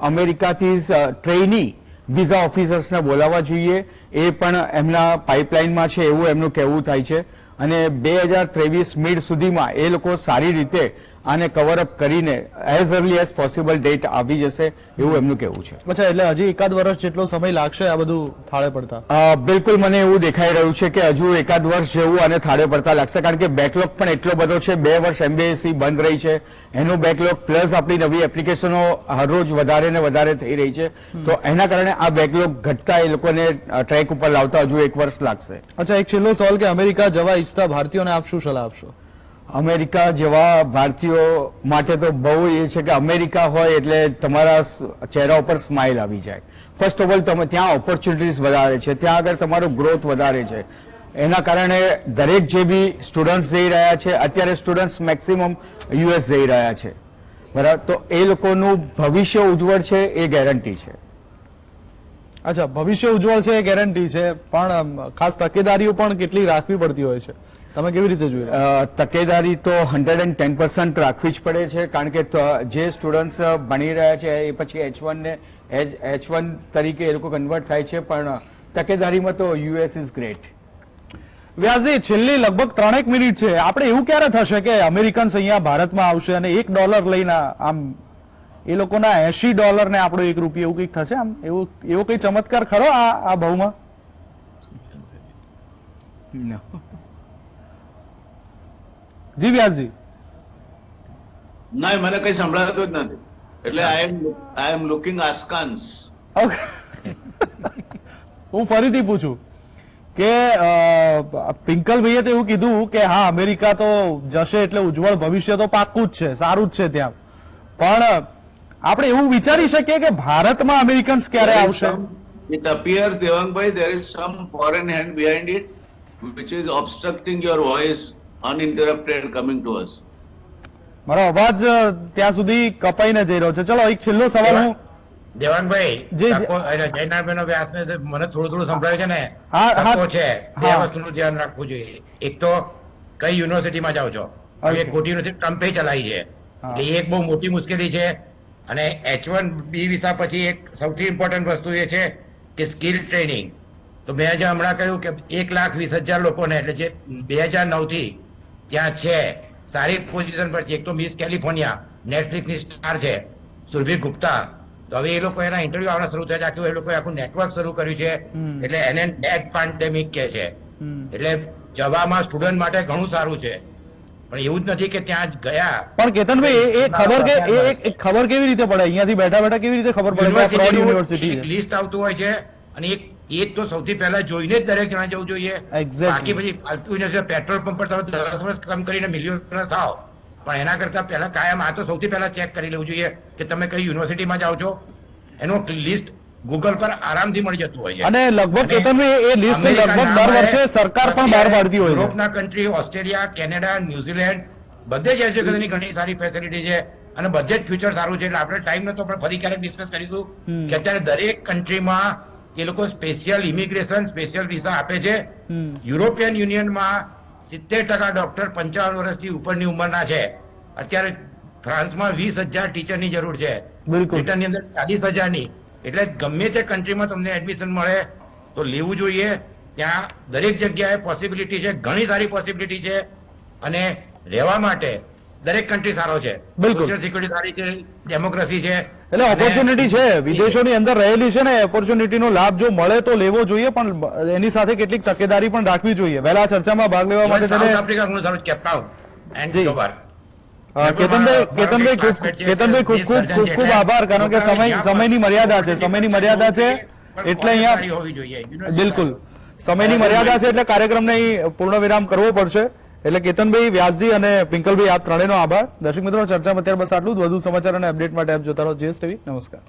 અમેરિકાથી ટ્રેની વિઝા ઓફિસર્સને બોલાવવા જોઈએ, એ પણ એમના પાઇપલાઇનમાં છે એવું એમનું કહેવું થાય છે. અને 2023 મિડ સુધીમાં એ લોકો સારી રીતે આને કવરઅપ કરીને as early as possible date આવી જશે એવું એમનું કહેવું છે. અચ્છા, એટલે હજી એકાદ વર્ષ જેટલો સમય લાગશે આ બધું થાળે પડતા? બિલકુલ મને એવું દેખાઈ રહ્યું છે કે હજુ એકાદ વર્ષ જેવું અને થાળે પડતા લાગશે, કારણ કે બેકલોગ પણ એટલો બધો છે. 2 વર્ષ એમ્બેસી બંધ રહી છે, એનું બેકલોગ પ્લસ આપણી નવી એપ્લિકેશનો હરરોજ વધારે ને વધારે થઈ રહી છે. તો એના કારણે આ બેકલોગ ઘટતા એ લોકોને ટ્રેક ઉપર લાવતા હજુ 1 વર્ષ લાગશે. અચ્છા, એક છેલ્લો સવાલ કે અમેરિકા જવા ઈચ્છતા ભારતીયોને આપ શું સલાહ આપશો? અમેરિકા જેવા ભારતીયો માટે તો બહુ એ છે કે અમેરિકા હોય એટલે તમારા ચહેરા ઉપર સ્માઇલ આવી જાય. ફર્સ્ટ ઓફ ઓલ તમે ત્યાં ઓપોર્ચ્યુનિટીઝ વધારે છે, ત્યાં આગળ તમારો ગ્રોથ વધારે છે. એના કારણે દરેક જે બી સ્ટુડન્ટ્સ જઈ રહ્યા છે, અત્યારે સ્ટુડન્ટ્સ મેક્સિમમ યુએસ જઈ રહ્યા છે, બરાબર, તો એ લોકોનું ભવિષ્ય ઉજ્જવળ છે એ ગેરંટી છે. અચ્છા, ભવિષ્ય ઉજ્જવળ છે એ ગેરંટી છે, પણ ખાસ તકેદારીઓ પણ કેટલી રાખવી પડતી હોય છે, તમે કેવી રીતે જોઈ? તકેદારી તો 110% રાખવી જ પડે છે, કારણ કે જે સ્ટુડન્ટ્સ ભણી રહ્યા છે એ પછી H1 તરીકે એ લોકો કન્વર્ટ થાય છે, પણ તકેદારીમાં તો યુએસ ઇઝ ગ્રેટ. વ્યાસજી, છેલ્લી લગભગ 3 મિનિટ છે. આપણે એવું ક્યારે થશે કે અમેરિકન્સ અહીંયા ભારતમાં આવશે અને $1 લઈને આમ એ લોકોના $80 ને આપણો ₹1 એવું કંઈક થશે? આમ એવો કઈ ચમત્કાર ખરો આ ભાવમાં? જી વ્યાસજી. ના, મને કઈ સંભળાતું જ નથી, એટલે આઈ એમ લુકિંગ આસ્કાન્સ. હું ફરીથી પૂછું કે પિંકલભાઈએ તો એવું કીધું કે હા અમેરિકા તો જશે એટલે ઉજ્જવળ ભવિષ્ય તો પાક્કું જ છે, સારું જ છે ત્યાં, પણ આપણે એવું વિચારી શકીએ કે ભારતમાં અમેરિકન્સ ક્યારે આવશે? It appears, Devangbai, there is some foreign hand behind it which is obstructing your voice uninterrupted coming to us. મારો અવાજ ત્યાં સુધી કપાઈને જઈ રહ્યો છે. ચલો એક છેલ્લો સવાલ હું દેવાંગભાઈ, જયનારાયણ વ્યાસને મને થોડું સંભળાય છે ને, તકો છે. 2 વસ્તુનું ધ્યાન રાખવું જોઈએ. એક તો કઈ યુનિવર્સિટીમાં જાઓ છો, હવે ખોટી યુનિવર્સિટી ટ્રમ્પે ચલાવી છે, એટલે એક બહુ મોટી મુશ્કેલી છે. અને H1B વિસા પછી એક સૌથી ઇમ્પોર્ટન્ટ વસ્તુ એ છે કે સ્કિલ ટ્રેનિંગ. તો મેં જે હમણાં કહ્યું કે 1,20,000 લોકોને, એટલે જે 2009 થી ત્યાં છે, સારી પોઝિશન પર છે. એક તો મિસ કેલિફોર્નિયા નેટફ્લિક્સની સ્ટાર છે સુરભી ગુપ્તા, તો હવે એ લોકો એના ઇન્ટરવ્યુ આવવાના શરૂ થયા છે. એ લોકોએ આખું નેટવર્ક શરૂ કર્યું છે, એટલે એને નેટ પેન્ડેમિક કહે છે. એટલે જવામાં સ્ટુડન્ટ માટે ઘણું સારું છે, પણ એવું જ નથી કે ત્યાં ગયા. પણ કેતનભાઈ, એ ખબર કેવી રીતે પડે? અહીંયાથી બેઠા બેઠા કેવી રીતે ખબર પડે? યુનિવર્સિટી લિસ્ટ આવતું હોય છે, અને એક તો સૌથી પહેલા જોઈને જ દરેક જણા જવું જોઈએ. બાકી પછી ફાલતુ પેટ્રોલ પંપ પર તમે 10 વર્ષ કામ કરીને મિલિયનર થાવ, પણ એના કરતા પહેલા કાયમ આ તો સૌથી પહેલા ચેક કરી લેવું જોઈએ કે તમે કઈ યુનિવર્સિટીમાં જાઓ છો. એનું લિસ્ટ ગૂગલ પર આરામથી મળી જતું હોય છે. અને લગભગ કેતનભાઈ એ લિસ્ટ લગભગ દર વર્ષે સરકાર પણ બહાર પાડતી હોય છે. યુરોપના કન્ટ્રી, ઓસ્ટ્રેલિયા, કેનેડા, ન્યુઝીલેન્ડ બધે જ એજ્યુકેશનની ઘણી સારી ફેસિલિટી છે, અને બધે જ ફ્યુચર સારું છે. એટલે આપણે ટાઈમ નતો, પણ ફરી ક્યારેક ડિસ્કસ કરીશું કે અત્યારે દરેક કન્ટ્રીમાં એ લોકો સ્પેશિયલ ઇમિગ્રેશન, સ્પેશિયલ વિઝા આપે છે. યુરોપિયન યુનિયનમાં 70% ડોક્ટર 55 વર્ષથી ઉપરની ઉંમરના છે. અત્યારે ફ્રાન્સમાં 20,000 ટીચરની જરૂર છે, બ્રિટનની અંદર 40,000ની. એટલે ગમે તે કન્ટ્રીમાં તમને એડમિશન મળે તો લેવું જોઈએ. ત્યાં દરેક જગ્યાએ પોસિબિલિટી છે, ઘણી સારી પોસિબિલિટી છે, અને રહેવા માટે દરેક કન્ટ્રી સારો છે. સોશિયલ સિક્યુરિટી સારી છે, ડેમોક્રેસી છે, એટલે ઓપોર્ચ્યુનિટી છે. વિદેશોની અંદર રહેલી છે ને, ઓપોર્ચ્યુનિટીનો લાભ જો મળે તો લેવો જોઈએ, પણ એની સાથે કેટલીક તકેદારી પણ રાખવી જોઈએ. વહેલા ચર્ચામાં ભાગ લેવા માટે સાઉથ આફ્રિકા ઘણું સારું, કેપટાઉન એન્ડ જોબાર. કેતનભાઈ ખૂબ આભાર, કારણ કે સમયની મર્યાદા છે, એટલે અહીંયા બિલકુલ સમયની મર્યાદા છે, એટલે કાર્યક્રમને પૂર્ણ વિરામ કરવો પડશે. એટલે કેતનભાઈ, વ્યાસજી અને પિંકલભાઈ, આપ ત્રણેયનો આભાર. દર્શક મિત્રો, ચર્ચામાં અત્યારે બસ આટલું જ. વધુ સમાચાર અને અપડેટ માટે આપ જોતા રહો GS TV. નમસ્કાર.